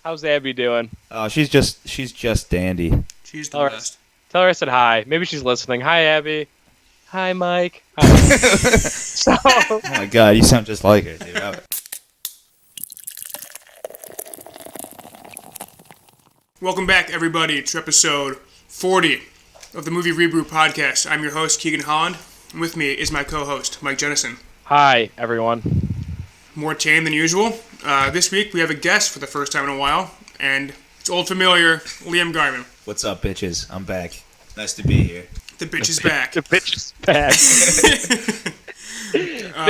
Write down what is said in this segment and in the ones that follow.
How's Abby doing? Oh, she's just dandy. She's the best. Tell her I said hi. Maybe she's listening. Hi, Abby. Hi, Mike. Hi. So, Oh my god, you sound just like her, dude. Welcome back, everybody, to episode 40 of the Movie ReBrew podcast. I'm your host, Keegan Holland, and with me is my co-host, Mike Jennison. hi, everyone. More tame than usual. This week, we have a guest for the first time in a while, and it's old familiar, Liam Garven. What's up, bitches? I'm back. Nice to be here. The bitch is back. The bitch is back.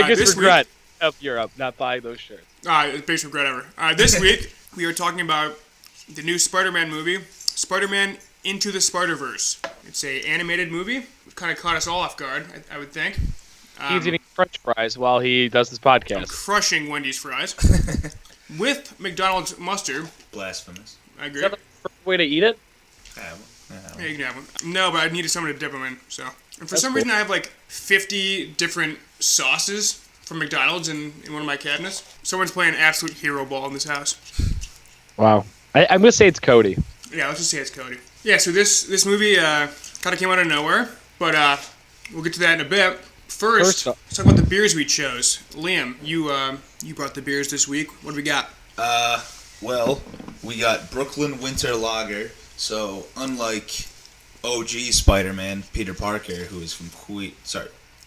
Biggest regret of Europe, not buying those shirts. Biggest regret ever. This week, we are talking about the new Spider-Man movie, Spider-Man Into the Spider-Verse. It's an animated movie. It kind of caught us all off guard, I would think. He's eating French fries while he does this I'm podcast. crushing Wendy's fries with McDonald's mustard. Blasphemous. I agree. Is that the perfect way to eat it? Yeah, you can have one. No, but I needed someone to dip them in. So, and for That's some cool. reason, I have like 50 different sauces from McDonald's in one of my cabinets. Someone's playing absolute hero ball in this house. Wow. I'm going to say it's Cody. Yeah, let's just say it's Cody. Yeah, so this movie kind of came out of nowhere, but we'll get to that in a bit. First, First let's talk about the beers we chose. Liam, you brought the beers this week. What do we got? Well, we got Brooklyn Winter Lager. So, unlike OG Spider-Man, Peter Parker, who is from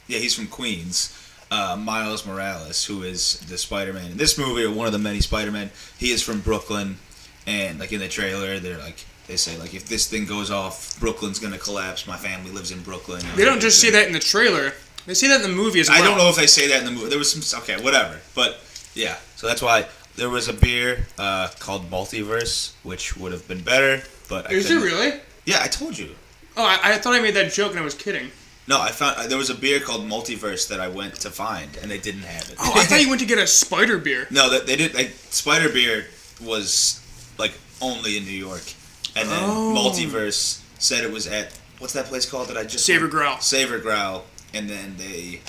he's from Queens. Miles Morales, who is the Spider-Man in this movie, or one of the many Spider-Men, he is from Brooklyn. And like in the trailer, they say like, if this thing goes off, Brooklyn's gonna collapse. My family lives in Brooklyn. They don't just say that in the trailer. They say that in the movie as well. I don't know if they say that in the movie. There was some. Okay, whatever. But yeah, so that's why there was a beer called Multiverse, which would have been better. But Is it really? Yeah, I told you. Oh, I thought I made that joke and I was kidding. No, I found there was a beer called Multiverse that I went to find, and they didn't have it. Oh, I thought you went to get a spider beer. No, that they did. Like, Spider Beer was like only in New York, and then Multiverse said it was at what's that place called that I just Savor Growl. Savor Growl, and then they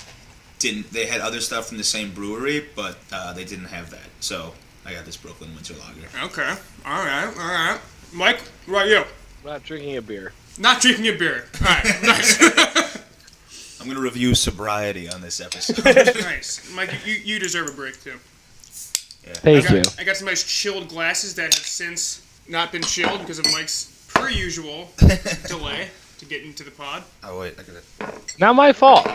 didn't. They had other stuff from the same brewery, but they didn't have that. So I got this Brooklyn Winter Lager. Okay. All right. Mike, what about you? I'm not drinking a beer. Not drinking a beer. All right. Nice. I'm gonna review sobriety on this episode. Nice. Mike, you deserve a break too. Yeah. Thank you. I got some nice chilled glasses that have since not been chilled because of Mike's per usual delay to get into the pod. Oh wait, I got it. Not my fault.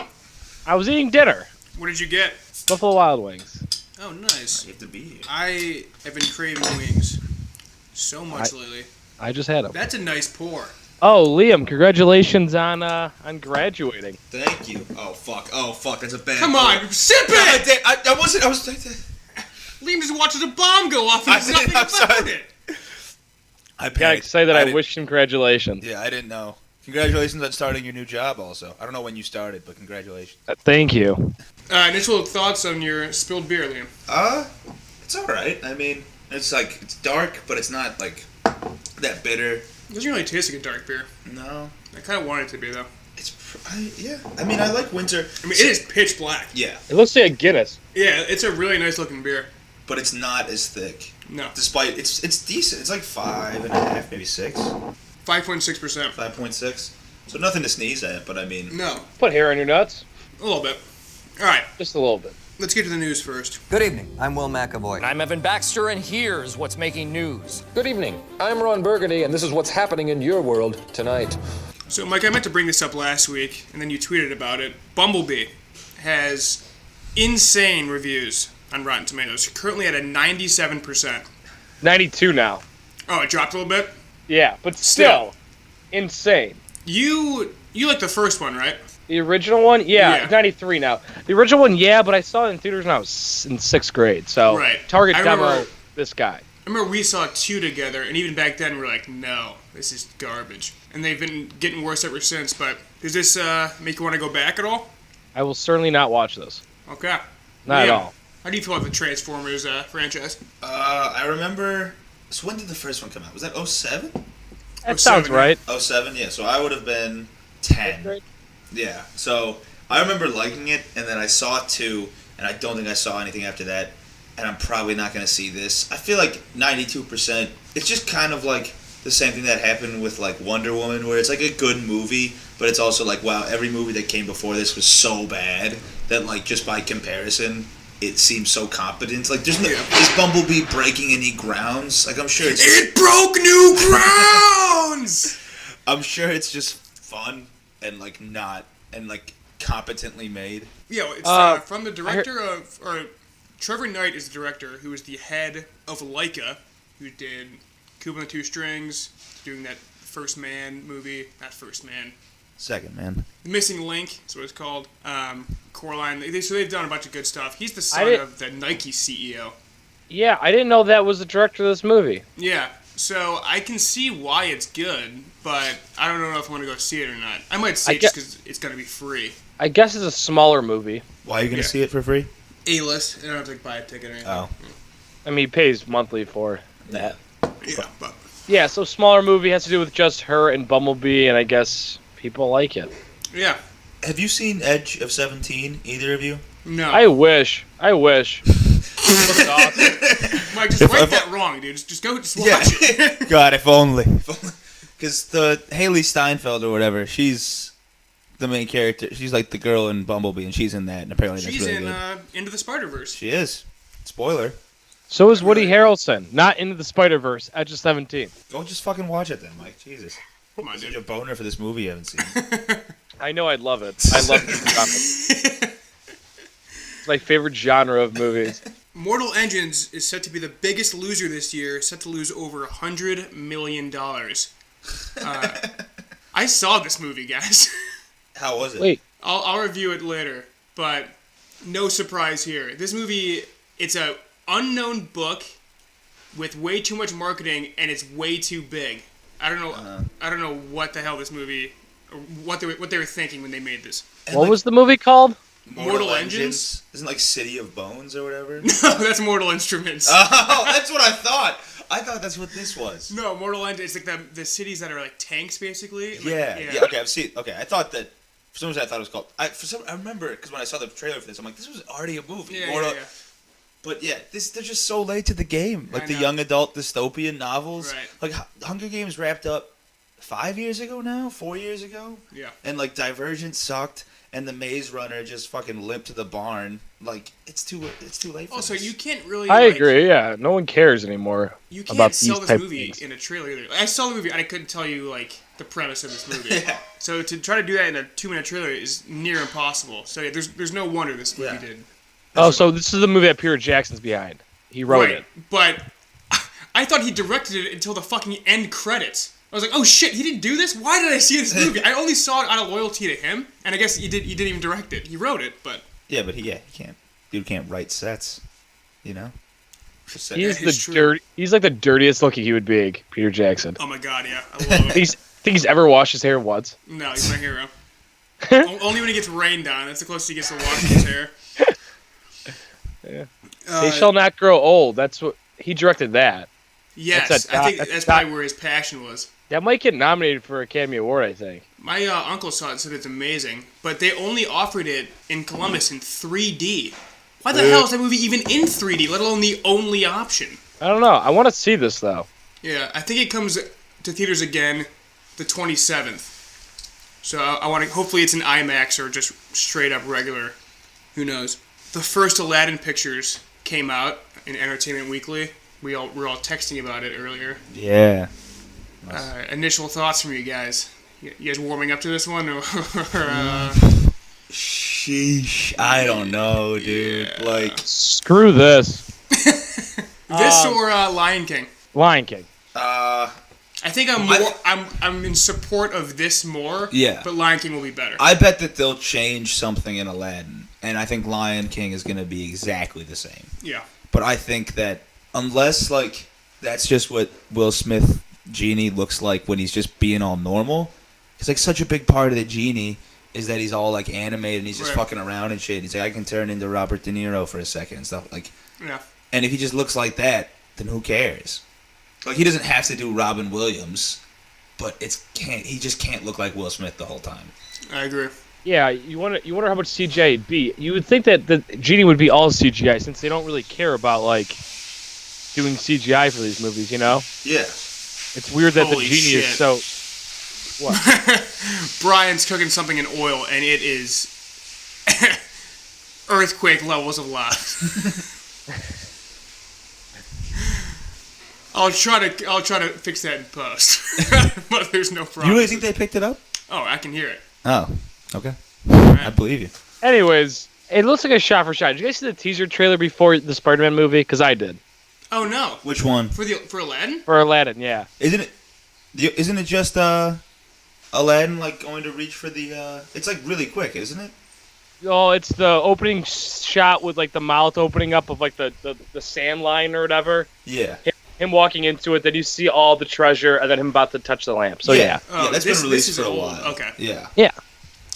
I was eating dinner. What did you get? Buffalo Wild Wings. Oh, nice. You have to be here. I have been craving wings so much lately. I just had them. That's a nice pour. Oh, Liam, congratulations on graduating. Thank you. Oh fuck, that's a bad. Come on, sip No, I it! did. I wasn't. I was. Liam just watches a bomb go off and I does did- nothing I'm about sorry. it. I Gotta panicked. say that I didn't- wish congratulations. Yeah, I didn't know. Congratulations on starting your new job. Also, I don't know when you started, but congratulations. Thank you. Initial thoughts on your spilled beer, Liam? It's all right. I mean, it's dark, but it's not like that bitter. It doesn't really taste like a dark beer. No, I kind of want it to be, though. yeah. I mean, I like winter. I mean, it is pitch black. Yeah, It looks like a Guinness. Yeah, it's a really nice looking beer. but it's not as thick. No. Despite it's decent. It's like 5.5, maybe 6, 5.6%. 5.6. So nothing to sneeze at. But I mean, No, Put hair on your nuts. a little bit. All right, Just a little bit. let's get to the news first. Good evening. I'm Will McAvoy. I'm Evan Baxter, and here's what's making news. Good evening. I'm Ron Burgundy, and this is what's happening in your world tonight. So, Mike, I meant to bring this up last week, and then you tweeted about it. Bumblebee has insane reviews on Rotten Tomatoes. Currently at a 97%. 92 now. Oh, it dropped a little bit? Yeah, but still insane. You like the first one, right? The original one, yeah, Yeah. 93 now. The original one, yeah, but I saw it in theaters when I was in 6th grade. So, Right. target I demo, remember- this guy. I remember we saw two together, and even back then we were like, no, this is garbage. And they've been getting worse ever since, but does this make you want to go back at all? I will certainly not watch this. Okay. Not at Liam, all. How do you feel about the Transformers franchise? I remember. So when did the first one come out? Was that 07? That 07, sounds right. 07, yeah. So I would have been 10. Yeah. So I remember liking it, and then I saw 2, and I don't think I saw anything after that. and I'm probably not going to see this. I feel like 92%, it's just kind of like the same thing that happened with like Wonder Woman, where it's like a good movie, but it's also like, wow, every movie that came before this was so bad that like just by comparison, it seems so competent. Like, there's no, is Bumblebee breaking any grounds? Like, I'm sure it broke new grounds. I'm sure it's just fun and like not and like competently made. Yeah, it's from the director or Trevor Knight is the director, who is the head of Laika, who did Cuba and the Two Strings, doing that First Man movie, not First Man. Second Man. The Missing Link is what it's called. Coraline. So they've done a bunch of good stuff. He's the son of the Nike CEO. Yeah, I didn't know that was the director of this movie. Yeah, so I can see why it's good, but I don't know if I want to go see it or not. I might see it just because it's going to be free. I guess it's a smaller movie. Why are you going to see it for free? A-list. I don't have to buy a ticket or anything. Oh. I mean, he pays monthly for that. Yeah, but... Yeah, so smaller movie has to do with just her and Bumblebee, and I guess people like it. Yeah. Have you seen Edge of 17, either of you? No. I wish. Looks awesome. Mike, just write that wrong, dude. Just go, just watch it. God, if only. Because the Haley Steinfeld or whatever, she's the main character. She's like the girl in Bumblebee, and she's in that, and apparently that's really good. She's in Into the Spider-Verse. She is. Spoiler. So is Woody Harrelson. Not Into the Spider-Verse. Edge of 17. Don't just fucking watch it then, Mike. Jesus. Come on, Such dude. a boner for this movie you haven't seen. I know I'd love it. I love this genre. It's my favorite genre of movies. Mortal Engines is set to be the biggest loser this year, set to lose over $100 million. I saw this movie, guys. How was it? Wait. I'll review it later, but no surprise here. This movie, it's a unknown book with way too much marketing, and it's way too big. I don't know what the hell this movie, or what they were thinking when they made this. What was the movie called? Mortal Engines? Isn't like City of Bones or whatever? No, that's Mortal Instruments. Oh, that's what I thought. I thought that's what this was. No, Mortal Engines. It's like the cities that are like tanks, basically. Like, Yeah. Okay, I've seen. Okay, I thought that. For some reason, I thought it was called. I remember because when I saw the trailer for this, I'm like, this was already a movie. Yeah. But yeah, they're just so late to the game. Like the young adult dystopian novels. Right. Like Hunger Games wrapped up 5 years ago now, 4 years ago. Yeah. And like Divergent sucked, and the Maze Runner just fucking limped to the barn. Like it's too late for Also, this. you can't really. I agree. Yeah, no one cares anymore. You can't about sell these this type movie things. in a trailer either. I saw the movie and I couldn't tell you like the premise of this movie. Yeah. So to try to do that in a 2-minute trailer is near impossible. So yeah, there's no wonder this movie did. Oh, so this is the movie that Peter Jackson's behind. He wrote it. But I thought he directed it until the fucking end credits. I was like, oh shit, he didn't do this? Why did I see this movie? I only saw it out of loyalty to him, and I guess he didn't even direct it. He wrote it, but Yeah, but he can't. Dude can't write sets. You know. He's like the dirtiest looking human being, Peter Jackson. oh my god, yeah, I love it. Think he's ever washed his hair once? No, he's my hero. Only when he gets rained on. That's the closest he gets to washing his hair. Yeah. They shall not grow old. That's what he directed. That. Yes, I think that's probably where his passion was. That might get nominated for Academy Award, I think. My uncle saw it and said it's amazing, but they only offered it in Columbus in 3D. Why the hell is that movie even in 3D, let alone the only option? I don't know. I want to see this, though. Yeah, I think it comes to theaters again the 27th. So I want to. Hopefully it's an IMAX or just straight up regular. Who knows? The first Aladdin pictures came out in Entertainment Weekly. We were all texting about it earlier. Yeah. Initial thoughts from you guys. You guys warming up to this one? Or Sheesh. I don't know, dude. Yeah. Like, Screw this. this or Lion King? Lion King. I think I'm in support of this more. Yeah. But Lion King will be better. I bet that they'll change something in Aladdin, and I think Lion King is going to be exactly the same. Yeah. But I think that unless, like, that's just what Will Smith Genie looks like when he's just being all normal, because, like, such a big part of the Genie is that he's all, like, animated and he's just fucking around and shit. He's like, I can turn into Robert De Niro for a second and stuff. Like, Yeah. and if he just looks like that, then who cares? Like, he doesn't have to do Robin Williams, but he just can't look like Will Smith the whole time. I agree. Yeah, you wonder how much CGI it'd be. You would think that the genie would be all CGI since they don't really care about like doing CGI for these movies. You know, Yeah. it's weird that Holy the genie is shit. so. What? Brian's cooking something in oil, and it is earthquake levels of loss. I'll try to fix that in post, but there's no problem. You really think they picked it up? Oh, I can hear it. Oh, okay. I believe you. Anyways, it looks like a shot for shot. Did you guys see the teaser trailer before the Spider-Man movie? Because I did. Oh no, Which one? for Aladdin? For Aladdin, yeah. Isn't it just Aladdin like going to reach for the? It's like really quick, isn't it? Oh, it's the opening shot with like the mouth opening up of like the sand line or whatever. Yeah. Him walking into it, then you see all the treasure, and then him about to touch the lamp. So yeah. Oh, That's this been released is for a old. while. Okay. Yeah.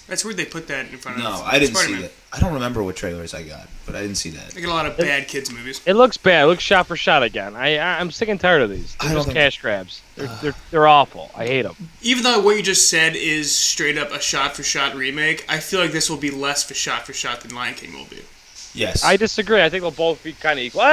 That's weird they put that in front of No, I didn't Spider-Man. see that. I don't remember what trailers I got, but I didn't see that. They get a lot of bad kids movies. It looks bad. It looks shot for shot again. I'm sick and tired of these. I They're don't just think- cash grabs. They're awful. I hate them. Even though what you just said is straight up a shot-for-shot remake, I feel like this will be less for shot than Lion King will be. Yes. I disagree. I think they'll both be kind of equal.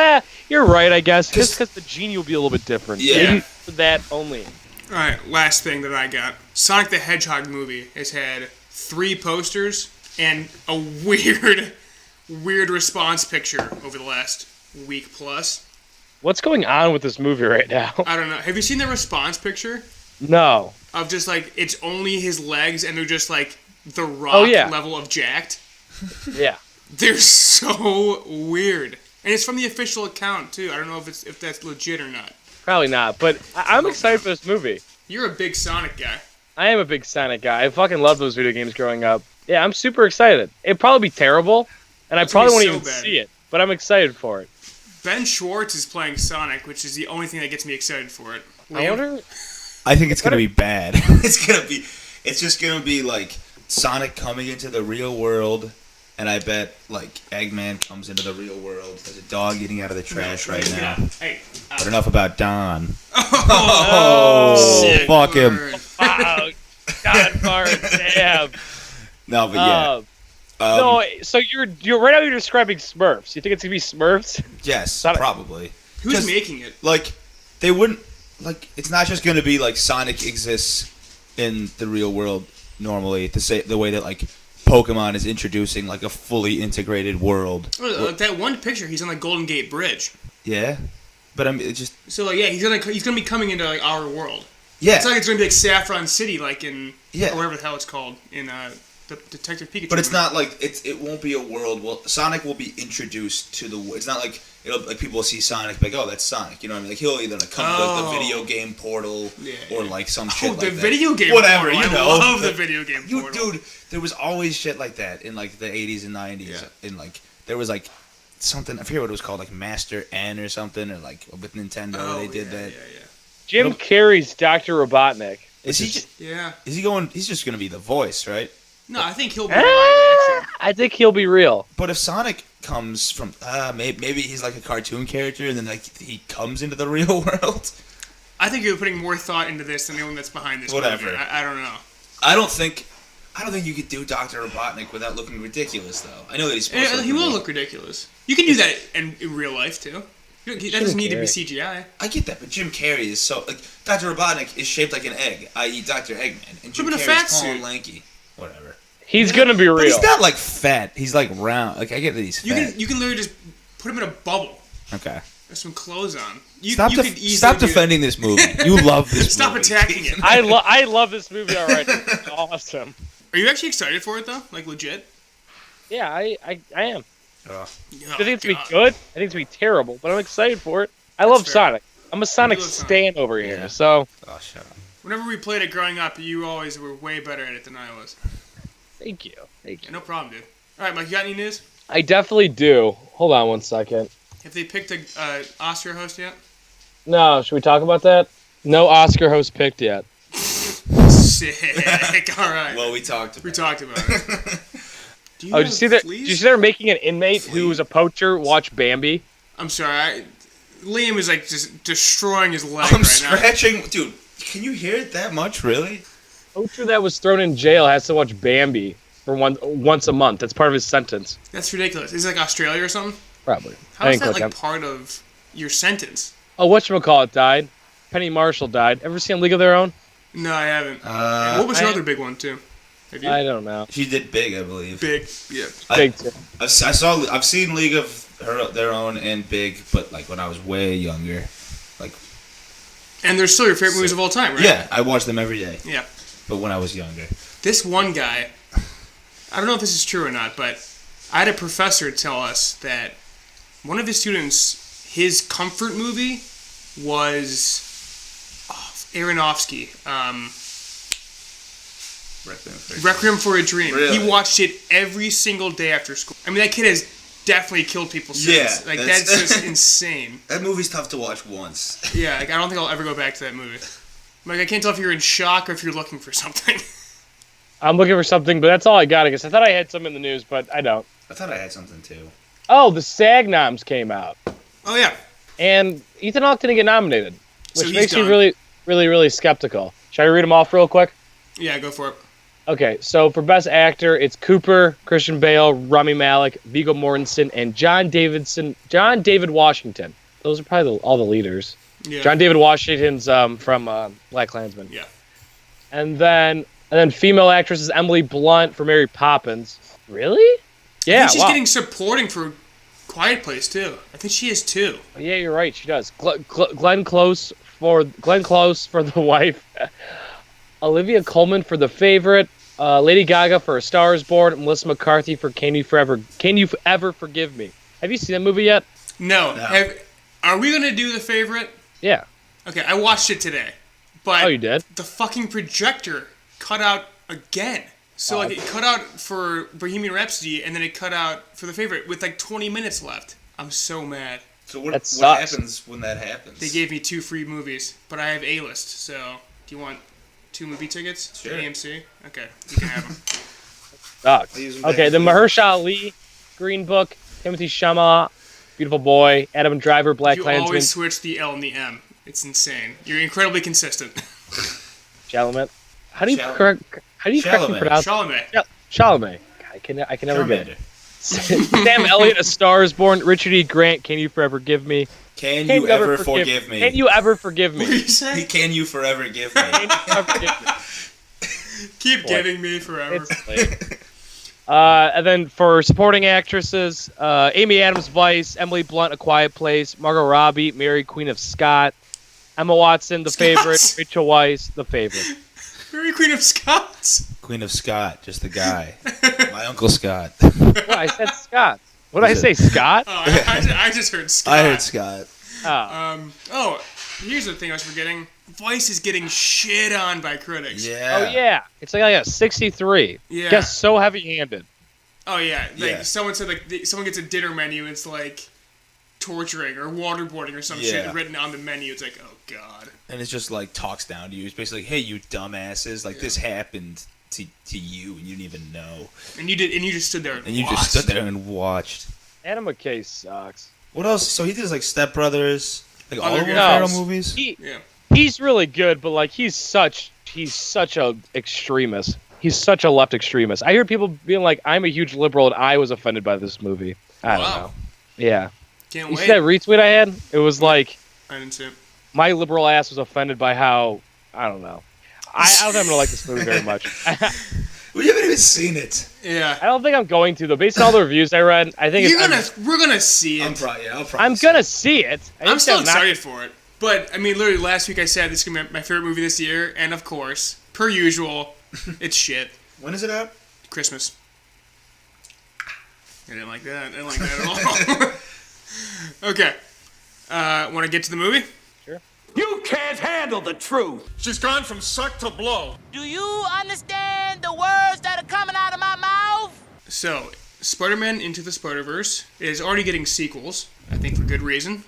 You're right, I guess. Just because the genie will be a little bit different. Yeah. Maybe for that only. All right, last thing that I got. Sonic the Hedgehog movie has had 3 posters and a weird response picture over the last week plus. What's going on with this movie right now? I don't know. Have you seen the response picture? No. Of just like, it's only his legs and they're just like the Rock level of jacked? Yeah. They're so weird. And it's from the official account too. I don't know if that's legit or not. Probably not. But I'm excited for this movie. You're a big Sonic guy. I am a big Sonic guy. I fucking love those video games growing up. Yeah, I'm super excited. It'd probably be terrible, and I probably won't so even bad. see it. But I'm excited for it. Ben Schwartz is playing Sonic, which is the only thing that gets me excited for it. I Liam? wonder. I think it's gonna be bad. It's just gonna be like Sonic coming into the real world, and I bet like Eggman comes into the real world. There's a dog eating out of the trash right now. Hey. But enough about Don. Sick fuck him. word. Wow, God, Bart, damn. No, but yeah. No, so you're right now. You're describing Smurfs. You think it's gonna be Smurfs? Yes, Sonic- probably. Who's 'Cause, making it? Like, they wouldn't like. It's not just gonna be like Sonic exists in the real world normally. The way that like Pokemon is introducing like a fully integrated world. That one picture, he's on the Golden Gate Bridge. Yeah, but I mean, it just So like, yeah, he's gonna be coming into like our world. yeah. It's like it's gonna be like Saffron City, like in Yeah. or whatever the hell it's called in the Detective Pikachu. But it's movie. not like it won't be a world. Well, Sonic will be introduced to the. It's not like it'll like people will see Sonic like, oh, that's Sonic. You know what I mean? Like he'll either like come to the video game portal or like some shit like the that. video game Whatever, portal. you know. I love the video game You portal. dude, there was always shit like that in like the 80s and 90s. Yeah. And like there was like something I forget what it was called, like Master N or something, or like with Nintendo they did that. Yeah. Jim Carrey's Dr. Robotnik. Is he? Yeah. Is he going? He's just gonna be the voice, right? No, I think he'll be live action. I think he'll be real. But if Sonic comes from, maybe he's like a cartoon character, and then like he comes into the real world. I think you're putting more thought into this than anyone that's behind this Whatever. movie. I don't know. I don't think you could do Dr. Robotnik without looking ridiculous, though. I know that he's supposed to. He will look ridiculous. You can do that in real life too. That doesn't need to be CGI. I get that, but Jim Carrey is so like Dr. Robotnik is shaped like an egg, i.e., Dr. Eggman, and Jim Put him in a Carrey's fat tall and suit. lanky. Whatever. He's gonna be real. But he's not like fat. He's like round. Like I get that he's fat. You can literally just put him in a bubble. Okay. With some clothes on. You Stop could easily stop do defending this movie. You love this Stop movie. attacking it. I love this movie already. It's awesome. Are you actually excited for it though? Like legit? Yeah, I am. Oh, I think it's gonna be good. I think it's gonna be terrible, but I'm excited for it. I love fair. Sonic. I'm a Sonic love Sonic. stan over here. Yeah. So Oh, shut up. Whenever we played it growing up, you always were way better at it than I was. thank you. Yeah, no problem, dude. All right, Mike, you got any news? I definitely do. Hold on one second. Have they picked a Oscar host yet? No, should we talk about that? No Oscar host picked yet. Sick. All right. Well, we talked about it. Do you Oh, have did you see that? fleas? Did you see they're making an inmate who was a poacher watch Bambi? I'm sorry. Liam is like just destroying his leg I'm right scratching. Dude, can you hear it that much, really? Poacher that was thrown in jail has to watch Bambi. for once a month. That's part of his sentence. That's ridiculous. Is it like Australia or something? Probably. How is that like part of your sentence? Oh, whatchamacallit died. Penny Marshall died. Ever seen League of Their Own? No, I haven't. And what was your other big one too? Have you? I don't know. She did Big, I believe. Big, yeah. Big too. I've seen League of Their Own and Big, but like when I was way younger, like. And they're still your favorite movies of all time, right? Yeah, I watch them every day. Yeah. But when I was younger. This one guy, I don't know if this is true or not, but I had a professor tell us that one of his students, his comfort movie was Aronofsky. Requiem for a Dream. Really? He watched it every single day after school. I mean, that kid has definitely killed people since. Yeah, like, that's just insane. That movie's tough to watch once. Yeah, like, I don't think I'll ever go back to that movie. Like, I can't tell if you're in shock or if you're looking for something. I'm looking for something, but that's all I got, I guess. I thought I had some in the news, but I don't. I thought I had something too. Oh, the SAG noms came out. Oh, yeah. And Ethan Hawke didn't get nominated, So which he's makes me done. really, really, really skeptical. Should I read them off real quick? Yeah, go for it. Okay, so for Best Actor, it's Cooper, Christian Bale, Rami Malek, Viggo Mortensen, and John David Washington. Those are probably all the leaders. Yeah. John David Washington's from Black Klansman. Yeah. And then female actress is Emily Blunt for Mary Poppins. Really? Yeah. I think she's wow. getting supporting for Quiet Place too. I think she is too. Yeah, you're right. She does. Glenn Close for The Wife. Olivia Colman for The Favorite. Lady Gaga for A Star Is Born. And Melissa McCarthy for Can You Ever Forgive Me? Have you seen that movie yet? No. Are we gonna do The Favorite? Yeah. Okay, I watched it today, but Oh, you did? the fucking projector cut out again. So like it cut out for Bohemian Rhapsody, and then it cut out for The Favorite with like 20 minutes left. I'm so mad. So That what sucks. happens when that happens? They gave me 2 free movies, but I have A-list. So do you want 2 movie tickets? Sure. AMC. Okay, you can have them. Sucks. use them Okay, back the to- Mahershala Ali, Green Book, Timothy Chalamet, Beautiful Boy, Adam Driver, Black You Klansman, always switch the L and the M. It's insane. You're incredibly consistent. Chalamet. How do you Chalamet. correctly Chalamet. pronounce Chalamet. Chalamet? I can never get it. Charmander. Sam Elliott, A Star Is Born, Richard E. Grant, Can You Forever Give Me? Can you ever forgive me? Can you ever forgive What did me? you say? Can you forever give me? Can you ever forgive me? Keep Boy. giving me forever. It's late. And then for supporting actresses, Amy Adams, Vice, Emily Blunt, A Quiet Place, Margot Robbie, Mary, Queen of Scots, Emma Watson, The Favorite, Scots. Rachel Weisz, The Favorite. Mary Queen of Scots. Queen of Scott, just the guy. My Uncle Scott. What? I said Scott. What did I say, Scott? Oh, I just heard Scott. I heard Scott. Oh. Here's the thing I was forgetting. Vice is getting shit on by critics. Yeah. Oh, yeah. It's like a 63. Yeah. Just so heavy-handed. Oh yeah. Like Yeah. someone said, like someone gets a dinner menu. It's like torturing or waterboarding or some Yeah. shit written on the menu. It's like, oh god. And it's just like talks down to you. It's basically like, hey, you dumbasses, like this happened to you and you didn't even know. And you did, and you just stood there and And you watched. just stood there and watched. Adam McKay sucks. What else? So he did like Step Brothers, like all Other of Will guys. Ferrell movies. Yeah. He's really good, but like he's such a extremist. He's such a left extremist. I hear people being like, "I'm a huge liberal," and I was offended by this movie. I don't Wow. know. Yeah. Can't You wait. see that retweet I had? It was like I didn't see it. my liberal ass was offended by how I don't know. I don't think I'm gonna like this movie very much. We haven't even seen it. Yeah. I don't think I'm going to though. Based on all the reviews I read, I think We're gonna see it. I'll probably I'm gonna see it. I'm still excited for it. But I mean, literally last week I said this is gonna be my favorite movie this year, and of course, per usual, it's shit. When is it out? Christmas. I didn't like that. I didn't like that at all. Okay. Want to get to the movie? You can't handle the truth. She's gone from suck to blow. Do you understand the words that are coming out of my mouth? So, Spider-Man Into the Spider-Verse is already getting sequels, I think for good reason.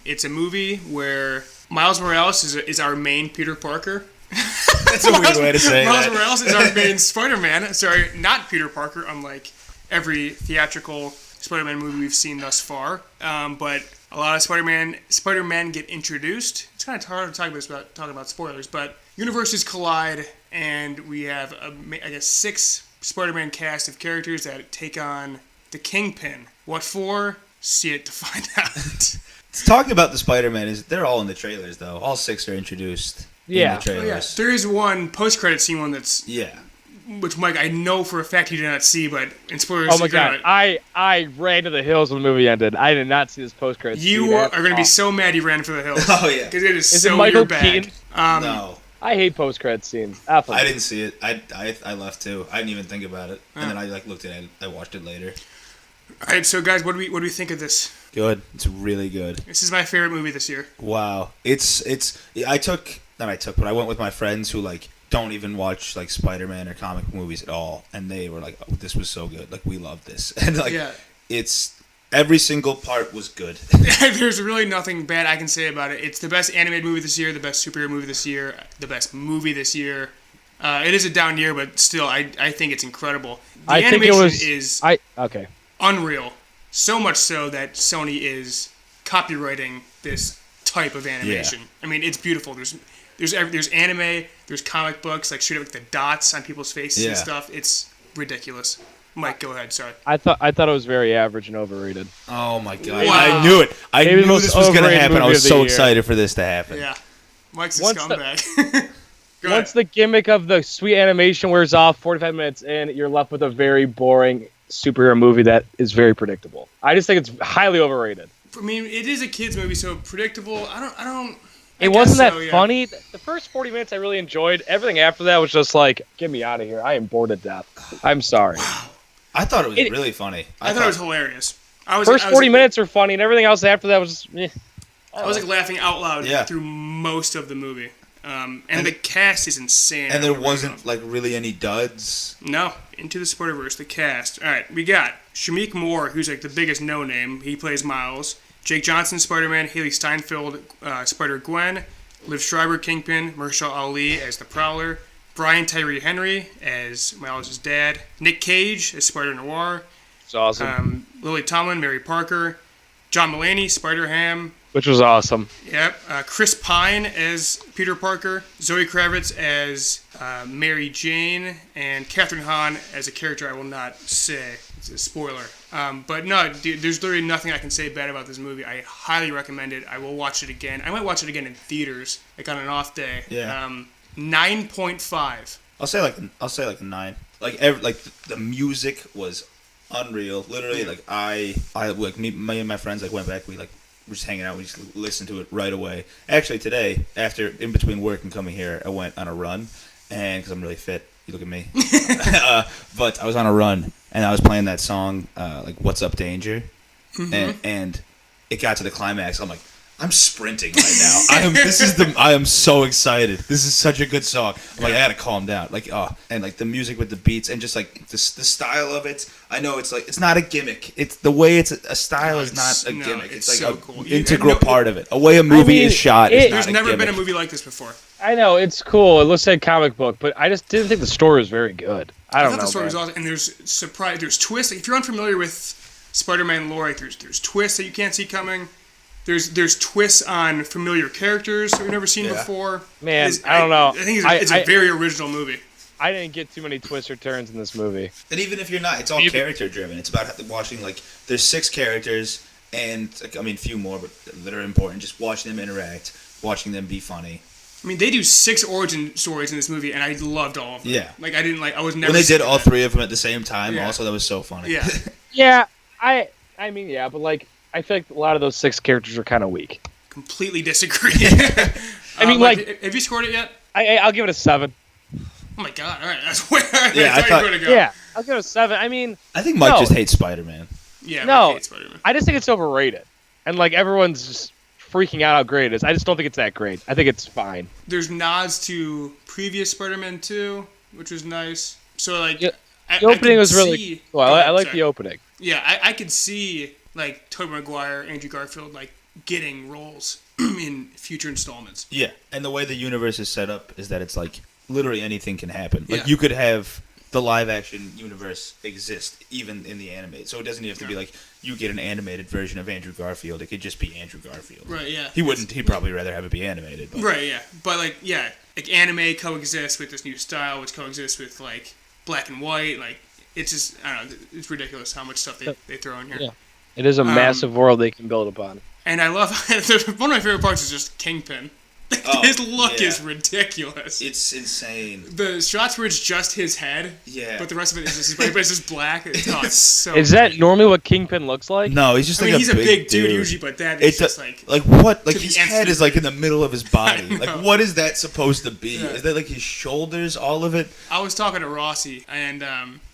It's a movie where Miles Morales is our main Peter Parker. That's a weird way to say Miles that. Morales is our main Spider-Man. Sorry, not Peter Parker, unlike every theatrical Spider-Man movie we've seen thus far. But a lot of Spider-Man get introduced. It's kind of hard to talk about spoilers, but universes collide, and we have, I guess, 6 Spider-Man cast of characters that take on the Kingpin. What for? See it to find out. Talking about the Spider-Man, they're all in the trailers, though. All 6 are introduced in the trailers. There is one post-credit scene one that's... Yeah. Which, Mike, I know for a fact you did not see, but in spoilers... Oh my god, I ran to the hills when the movie ended. I did not see this post-credit scene. You are going to be so mad you ran for the hills. Oh, yeah. Because it is Is so it Michael your bag. Keaton? No. I hate post-credit scenes. I didn't see it. I left, too. I didn't even think about it. And then I looked at it. I watched it later. All right, so guys, what do we think of this? Good. It's really good. This is my favorite movie this year. Wow. But I went with my friends who don't even watch Spider-Man or comic movies at all, and they were like, "Oh, this was so good! We love this." And it's every single part was good. There's really nothing bad I can say about it. It's the best animated movie this year, the best superhero movie this year, the best movie this year. It is a down year, but still, I think it's incredible. The animation is unreal. So much so that Sony is copywriting this type of animation. Yeah. I mean, it's beautiful. There's anime, there's comic books, straight up the dots on people's faces and stuff. It's ridiculous. Mike, go ahead. Sorry. I thought it was very average and overrated. Oh my god! Wow. I knew it. I knew this was going to happen. I was so excited for this to happen. Yeah, Mike's a scumbag. Once the gimmick of the sweet animation wears off, 45 minutes in, you're left with a very boring superhero movie that is very predictable. I just think it's highly overrated. I mean, it is a kids movie, so predictable. I don't. It wasn't that funny. The first 40 minutes I really enjoyed. Everything after that was just get me out of here. I am bored to death. I'm sorry. Wow. I thought it was really funny. I thought it was hilarious. First 40 minutes are funny, and everything else after that was just meh. I was laughing out loud through most of the movie. And the cast is insane. And there wasn't really any duds. No, Into the Spider-Verse, the cast. All right, we got Shameik Moore, who's the biggest no-name. He plays Miles. Jake Johnson, Spider-Man. Haley Steinfeld, Spider-Gwen. Liv Schreiber, Kingpin. Mahershala Ali as the Prowler. Brian Tyree Henry as Miles' dad. Nick Cage as Spider-Noir. It's awesome. Lily Tomlin, Mary Parker. John Mulaney, Spider-Ham. Which was awesome. Yep. Chris Pine as Peter Parker. Zoe Kravitz as Mary Jane. And Catherine Hahn as a character I will not say. It's a spoiler. But no, dude, there's literally nothing I can say bad about this movie. I highly recommend it. I will watch it again. I might watch it again in theaters, on an off day. Yeah. 9.5. I'll say a 9. The music was unreal. Literally, me and my friends went back. We we're just hanging out. We just listened to it right away. Actually, today, in between work and coming here, I went on a run, and because I'm really fit, you look at me. But I was on a run, and I was playing that song, "What's Up, Danger," and it got to the climax. I'm like, I'm sprinting right now. I am so excited. This is such a good song. I gotta calm down. And the music with the beats and just the style of it. I know it's not a gimmick. It's the way it's a style is not a gimmick. It's so a cool. integral part of it. A way a movie is shot is not a gimmick. There's never been a movie like this before. I know, it's cool. It looks like a comic book, but I just didn't think the story was very good. I thought the story was awesome, and there's twists. If you're unfamiliar with Spider-Man lore, there's twists that you can't see coming. There's twists on familiar characters that we've never seen before. Man, I don't know. I think it's a very original movie. I didn't get too many twists or turns in this movie. And even if you're not, it's all character driven. It's about watching there's 6 characters and few more, but that are important. Just watching them interact, watching them be funny. I mean, they do 6 origin stories in this movie, and I loved all of them. Yeah. I was never. When they did all 3 of them at the same time, also that was so funny. Yeah. Yeah, but I feel like a lot of those 6 characters are kind of weak. Completely disagree. Have you scored it yet? I'll give it a 7. Oh my god! All right, that's where I thought you were gonna go. Yeah, I'll give it a 7. I think Mike just hates Spider-Man. Yeah, no, Mike hates Spider-Man. I just think it's overrated, and everyone's just freaking out how great it is. I just don't think it's that great. I think it's fine. There's nods to previous Spider-Man 2, which was nice. So the opening was really cool. I like the opening. Yeah, I could see Tobey Maguire, Andrew Garfield getting roles in future installments. Yeah, and the way the universe is set up is that it's literally anything can happen. You could have the live action universe exist even in the animated. So it doesn't have to be you get an animated version of Andrew Garfield. It could just be Andrew Garfield. Right, yeah. He'd probably rather have it be animated. But. Right, yeah. But anime coexists with this new style, which coexists with black and white. Like, it's just, I don't know, it's ridiculous how much stuff they throw in here. Yeah. It is a massive world they can build upon. And I love, one of my favorite parts is just Kingpin. His look is ridiculous. It's insane. The shots where it's just his head, but the rest of it is just black. It's so is that normally what Kingpin looks like? No, he's just he's a big dude usually, but that is just like what? Like his head is like in the middle of his body. Like what is that supposed to be? Yeah. Is that like his shoulders, all of it? I was talking to Rossi, and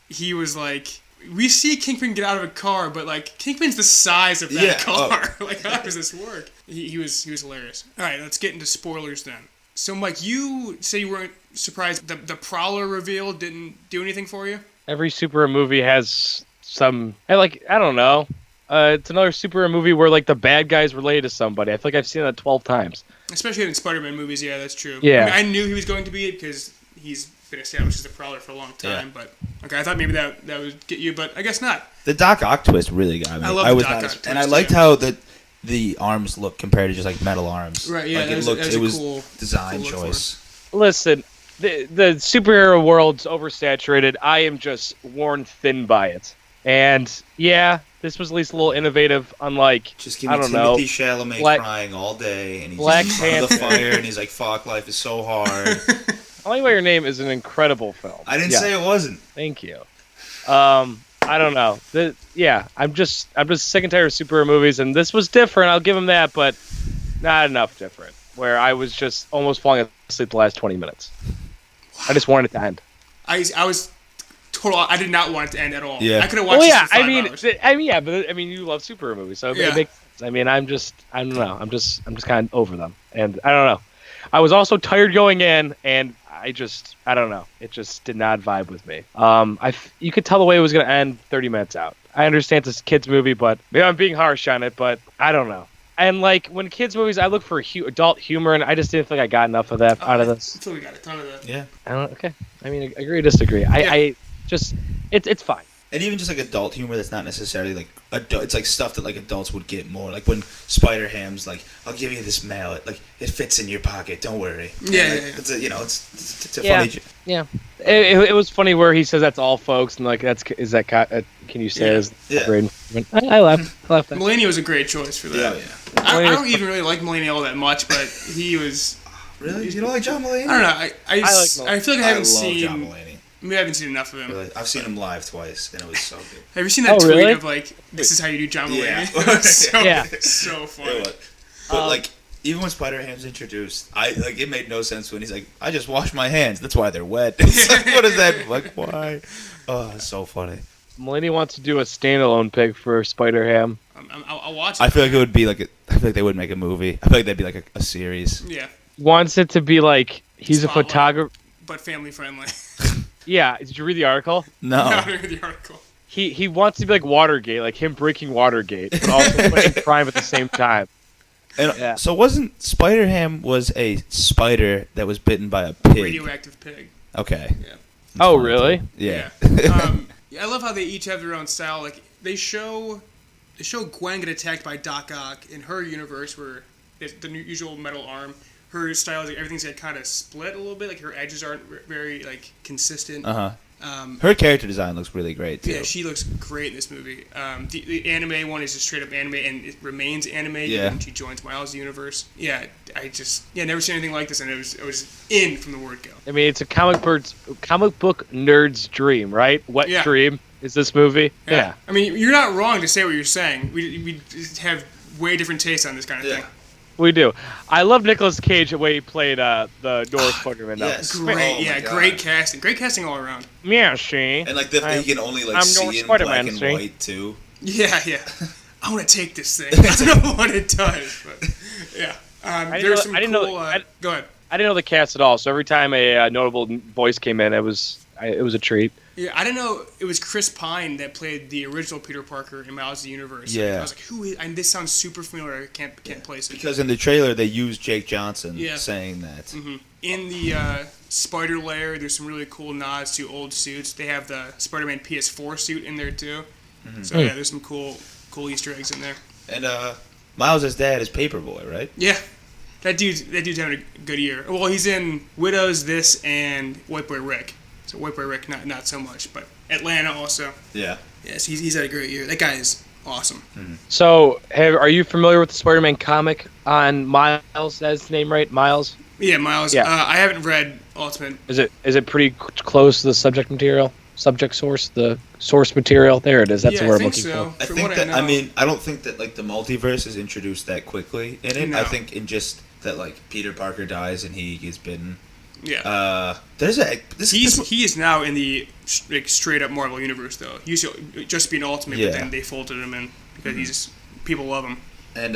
he was like, we see Kingpin get out of a car, but like Kingpin's the size of that car. Like, how does this work? He was hilarious. All right, let's get into spoilers then. So, Mike, you say you weren't surprised the Prowler reveal didn't do anything for you? Every superhero movie has some, I don't know. It's another superhero movie where like the bad guy's related to somebody. I feel like I've seen that 12 times. Especially in Spider-Man movies, yeah, that's true. Yeah. I knew he was going to be it because he's been established as the Prowler for a long time, but okay, I thought maybe that would get you, but I guess not. The Doc Ock twist really got me. I love the Doc Ock twist, and I liked how the arms look compared to just like metal arms. Right, yeah, like it was cool design choice. Listen, the superhero world's oversaturated. I am just worn thin by it, and yeah, this was at least a little innovative. Unlike just give me Timothy Chalamet crying all day, and he's Black Panther the fire, and he's like, "Fuck, life is so hard." I Like By Your Name is an incredible film. I didn't say it wasn't. Thank you. I don't know. I'm just sick and tired of superhero movies, and this was different. I'll give him that, but not enough different. Where I was just almost falling asleep the last 20 minutes. I just wanted it to end. I was total. I did not want it to end at all. Yeah. I could have watched this for 5 hours. But you love superhero movies, so it makes sense. I mean, I don't know. I'm just kind of over them, and I don't know. I was also tired going in, and I don't know. It just did not vibe with me. You could tell the way it was going to end 30 minutes out. I understand it's a kid's movie, but maybe I'm being harsh on it, but I don't know. And like when kids movies, I look for adult humor, and I just didn't think I got enough of that out of this. I feel we got a ton of that. Yeah. Okay. I mean, agree or disagree. It's fine. And even just like adult humor that's not necessarily like adult, it's like stuff that like adults would get more. Like when Spider-Ham's like, "I'll give you this mallet, like it fits in your pocket, don't worry." Yeah, It's a funny. Yeah. It was funny where he says that's all folks, and like can you say it? I laughed. Mulaney was a great choice for that. Yeah. I don't even really like Mulaney all that much, but he was. Really? You don't like John Mulaney? I don't know. I feel like I haven't seen. John Mulaney. Maybe I haven't seen enough of him. Really? I've seen him live twice, and it was so good. Have you seen that tweet really? of like, "This is how you do John Mulaney"? Yeah. So funny. But like, even when Spider-Ham's introduced, it made no sense when he's like, "I just washed my hands. That's why they're wet." It's like, what is that? Like, why? Oh, it's so funny. Mulaney wants to do a standalone pick for Spider-Ham. I'll watch it. I feel like it would be like I feel like they would make a movie. I feel like that'd be like a series. Yeah. Wants it to be like he's a photographer, but family friendly. Yeah, did you read the article? No. I didn't read the article. He wants to be like Watergate, like him breaking Watergate, but also putting crime at the same time. And so wasn't Spider-Ham was a spider that was bitten by a pig? Radioactive pig. Okay. Yeah. Oh, really? Yeah. I love how they each have their own style. Like they show Gwen get attacked by Doc Ock in her universe, where it's the usual metal arm. Her style is like everything's like kind of split a little bit. Like her edges aren't very like consistent. Her character design looks really great too. Yeah, she looks great in this movie. The anime one is just straight up anime, and it remains anime when she joins Miles' universe. Yeah, never seen anything like this, and it was in from the word go. I mean, it's a comic book nerd's dream, right? What dream is this movie? Yeah. I mean, you're not wrong to say what you're saying. We have way different tastes on this kind of thing. We do. I love Nicolas Cage the way he played the North Spider-Man. Yes. Great, great casting. Great casting all around. Yeah, she. And like he can only like see in black and white too. Yeah. I want to take this thing. I don't know what it does, but yeah. There's some cool. Go ahead. I didn't know the cast at all, so every time a notable voice came in, it was a treat. Yeah, I didn't know it was Chris Pine that played the original Peter Parker in Miles' universe. Yeah. I was like, who is... And this sounds super familiar. I can't place it. Because in the trailer, they used Jake Johnson saying that. Mm-hmm. In the Spider Lair, there's some really cool nods to old suits. They have the Spider-Man PS4 suit in there, too. Mm-hmm. So, yeah, there's some cool Easter eggs in there. And Miles' dad is Paperboy, right? Yeah. That dude's having a good year. Well, he's in Widows, this, and White Boy Rick. So White Boy Rick, not so much, but Atlanta also. Yeah. Yes, he's had a great year. That guy is awesome. So, are you familiar with the Spider-Man comic on Miles? That's his name, right? Miles? Yeah, Miles. Yeah. I haven't read Ultimate. Is it pretty close to the subject source, the source material? There it is. That's Yeah, the word I I'm think looking so. for. I From think what that I know. I don't think that like the multiverse is introduced that quickly in it. No. I think in just that like Peter Parker dies and he gets bitten. Yeah. There's a He is now in the like straight up Marvel universe though. He used to just be an Ultimate, Yeah. but then they folded him in because people love him. and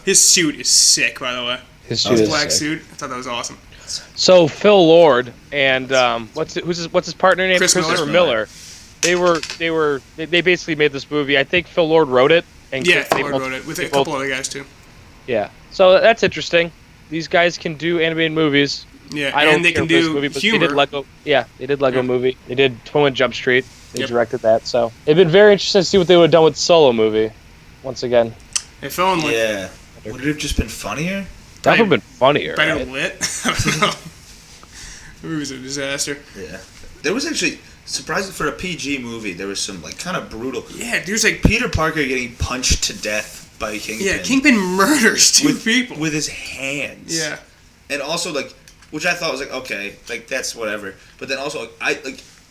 His suit is sick, by the way. His His suit is black sick. suit. I thought that was awesome. So Phil Lord and what's his partner name? Chris Christopher Miller. They basically made this movie. I think Phil Lord wrote it. And Yeah, they Ford both- wrote it with they a couple both- other guys too. Yeah. So that's interesting. These guys can do animated movies. Yeah, I don't and they care can for this do movie, but humor. They did Lego. Yeah, they did Lego Yeah. Movie. They did 21 Jump Street. They Yep. directed that. So it'd been very interesting to see what they would have done with Solo movie. Once again, It fell in like yeah. Would it have just been funnier? that would have been funnier. better Right? lit. I don't know. The movie was a disaster. Yeah. There was actually surprising for a PG movie. There was some like kind of brutal. Yeah, there's like Peter Parker getting punched to death by Kingpin. yeah, Kingpin murders two people. with his hands. Yeah. And also like, which I thought was like okay, like that's whatever. But then also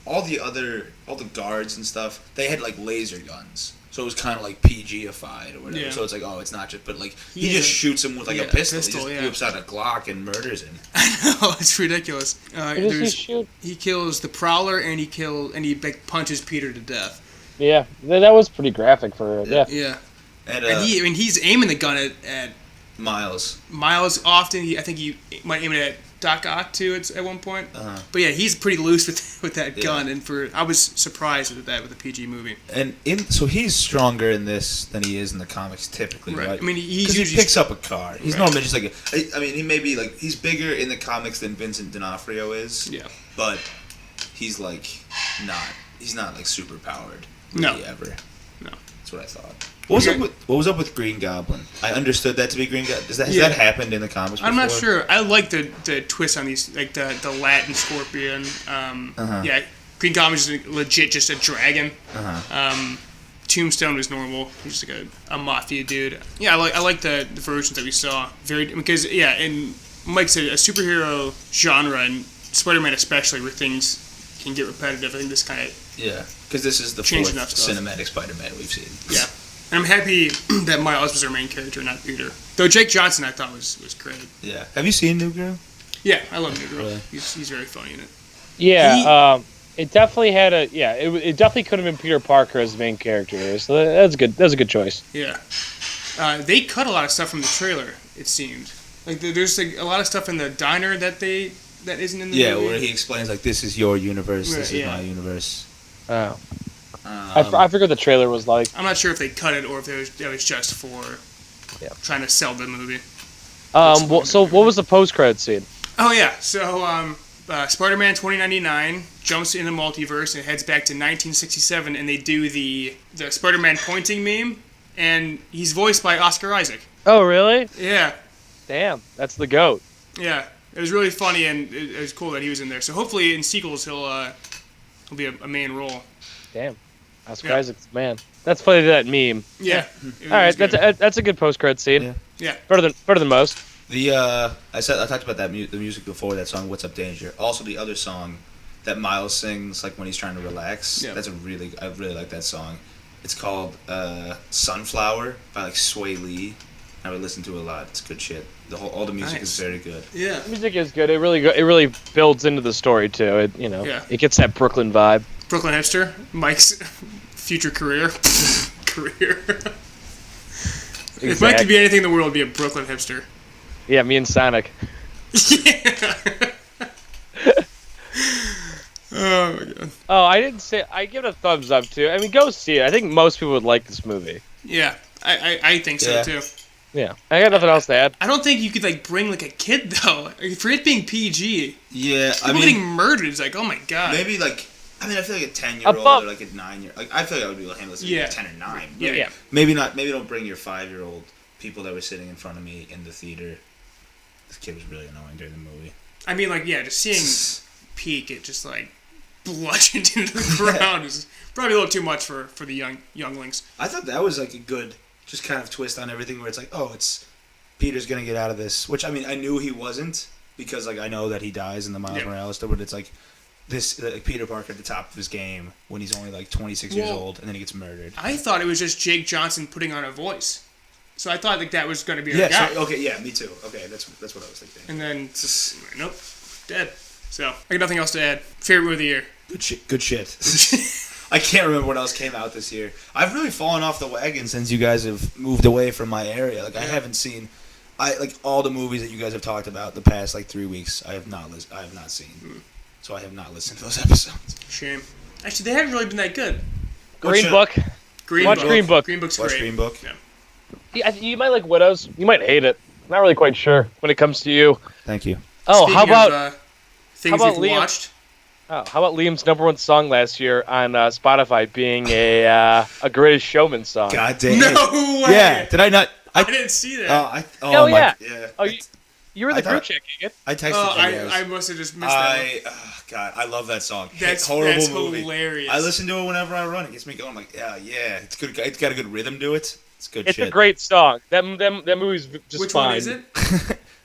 all the guards and stuff, they had like laser guns. So it was kind of like PG-ified or whatever. Yeah. So it's like, oh, it's not just, but like he He's just a- shoots him with like yeah, a pistol. pistol, He just yeah. whips out a Glock and murders him. Oh, it's ridiculous. Who does he shoot? He kills the Prowler and he like punches Peter to death. Yeah, that was pretty graphic for it. Yeah. Yeah. And And he's aiming the gun at Miles. Miles often. I think he might aim it at Doc Ock too at one point. Uh-huh. But yeah, he's pretty loose with that Yeah. gun. And I was surprised at that with a PG movie. And so he's stronger in this than he is in the comics typically, right? I mean, he's 'Cause he usually picks up a car. He's Right. normally just like I mean, he may be like he's bigger in the comics than Vincent D'Onofrio is. Yeah. But he's like he's not like super powered. No. Really, ever. No. That's what I thought. What was up with Green Goblin? I understood that to be Green Goblin. Has Yeah. that happened in the comics before? I'm not sure. I like the twist on these, like the Latin Scorpion. Uh-huh. Yeah, Green Goblin's legit just a dragon. Uh-huh. Tombstone was normal. He's just like a mafia dude. Yeah, I like the versions that we saw. Because and Mike said a superhero genre and Spider-Man especially where things can get repetitive. I think this kind of Yeah, because this is the Changing fourth up stuff. cinematic Spider-Man we've seen. yeah. And I'm happy that Miles was our main character, not Peter. Though Jake Johnson I thought was great. Yeah. Have you seen New Girl? Yeah, I love New Girl. Really? He's very funny in it. Yeah. It definitely had a It definitely could have been Peter Parker as the main character here. So that's good. That's a good choice. Yeah. They cut a lot of stuff from the trailer, it seemed. Like, there's like, a lot of stuff in the diner that isn't in the Yeah, movie. where he explains like this is your universe, this Right, is yeah. my universe. Oh. I forgot the trailer was like. I'm not sure if they cut it or if it was just for trying to sell the movie. So what was the post-credit scene? Oh, yeah. So, Spider-Man 2099 jumps in the multiverse and heads back to 1967, and they do the Spider-Man pointing meme, and he's voiced by Oscar Isaac. Oh, really? Yeah. Damn, that's the GOAT. Yeah. It was really funny, and it was cool that he was in there. So hopefully in sequels he'll be a main role. Damn, Oscar Yeah. Isaac's the man. That's funny that meme. Yeah. All right, that's a good post-credit scene. Yeah. Yeah. Better than most. I talked about the music before, that song "What's Up Danger." Also, the other song that Miles sings, like when he's trying to relax. Yeah. I really like that song. It's called "Sunflower" by like Sway Lee. I would listen to it a lot. It's good shit. All the music is Nice. very good. Yeah. The music is good. It really builds into the story too. It Yeah. it gets that Brooklyn vibe. Brooklyn hipster, Mike's future career. If Mike could be anything in the world, it'd be a Brooklyn hipster. Yeah, me and Sonic. Yeah. Oh my god. Oh, I didn't say. I give it a thumbs up too. I mean, go see it. I think most people would like this movie. Yeah, I think so Yeah. too. Yeah, I got nothing else to add. I don't think you could like bring like a kid though. Like, for it being PG, Yeah, people getting murdered is like, oh my god. maybe like. I mean, I feel like a 10-year-old Above- or like a 9-year. Like, I feel like I would be able to handle this if Yeah. you're 10 or 9. Yeah. Yeah. Maybe not. Maybe don't bring your 5-year-old people that were sitting in front of me in the theater. This kid was really annoying during the movie. I mean, like, yeah, just seeing Peak, it just like bludgeoned into the ground is probably a little too much for the younglings. I thought that was like a good, just kind of twist on everything where it's like, oh, it's Peter's gonna get out of this. Which I mean, I knew he wasn't because like I know that he dies in the Miles Morales stuff, but it's like this like Peter Parker at the top of his game when he's only like 26 years old and then he gets murdered. I thought it was just Jake Johnson putting on a voice. So I thought like that was going to be our guy. So, okay, yeah, me too. Okay, that's what I was thinking. And then, nope, dead. So, I got nothing else to add. Favorite movie of the year. Good shit. I can't remember what else came out this year. I've really fallen off the wagon since you guys have moved away from my area. Like, I haven't seen... all the movies that you guys have talked about the past, 3 weeks, I have not seen. So I have not listened to those episodes. Shame. Actually, they haven't really been that good. Green Book. Watch Green Book. Green Book's Watch great. Green Book. Yeah. You might like Widows. You might hate it. Not really quite sure when it comes to you. Thank you. Oh, Speaking how about of, things how about we've Liam? watched? How about Liam's #1 song last year on Spotify being a Greatest Showman song? God damn. No way! Yeah. Did I not? I didn't see that. Hell yeah. Yeah. Oh, you were the I thought- group chat, Keegan. I texted you guys. I must have just missed that one. God, I love that song. That's horrible movie. hilarious. I listen to it whenever I run. It gets me going. I'm like, yeah, it's good. It's got a good rhythm to it. It's good It's shit. a great song. That movie's just Which fine. one is it?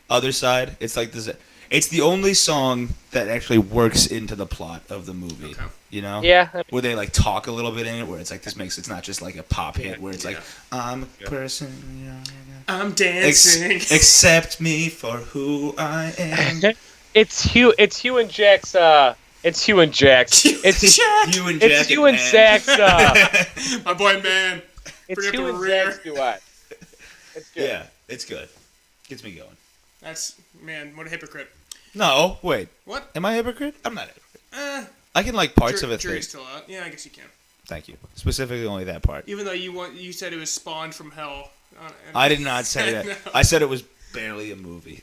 Other Side. It's like this. It's the only song that actually works into the plot of the movie. Okay. You know? Yeah. Where they talk a little bit in it, where it's like it's not just like a pop hit, where it's like I'm a person. I'm dancing. Accept me for who I am. It's Hugh and Jack's. It's Hugh and Jack's. It's You and Jack. It's Hugh and Zach's. My boy, man. It's Bring up Hugh the and rear. Zach's duet. It's good. Yeah, it's good. Gets me going. That's, man, what a hypocrite. No, wait. What? Am I a hypocrite? I'm not a hypocrite. I can like parts of it. Jury's still out. Yeah, I guess you can. Thank you. Specifically, only that part. Even though you said it was spawned from hell. I did not say that. No. I said it was barely a movie.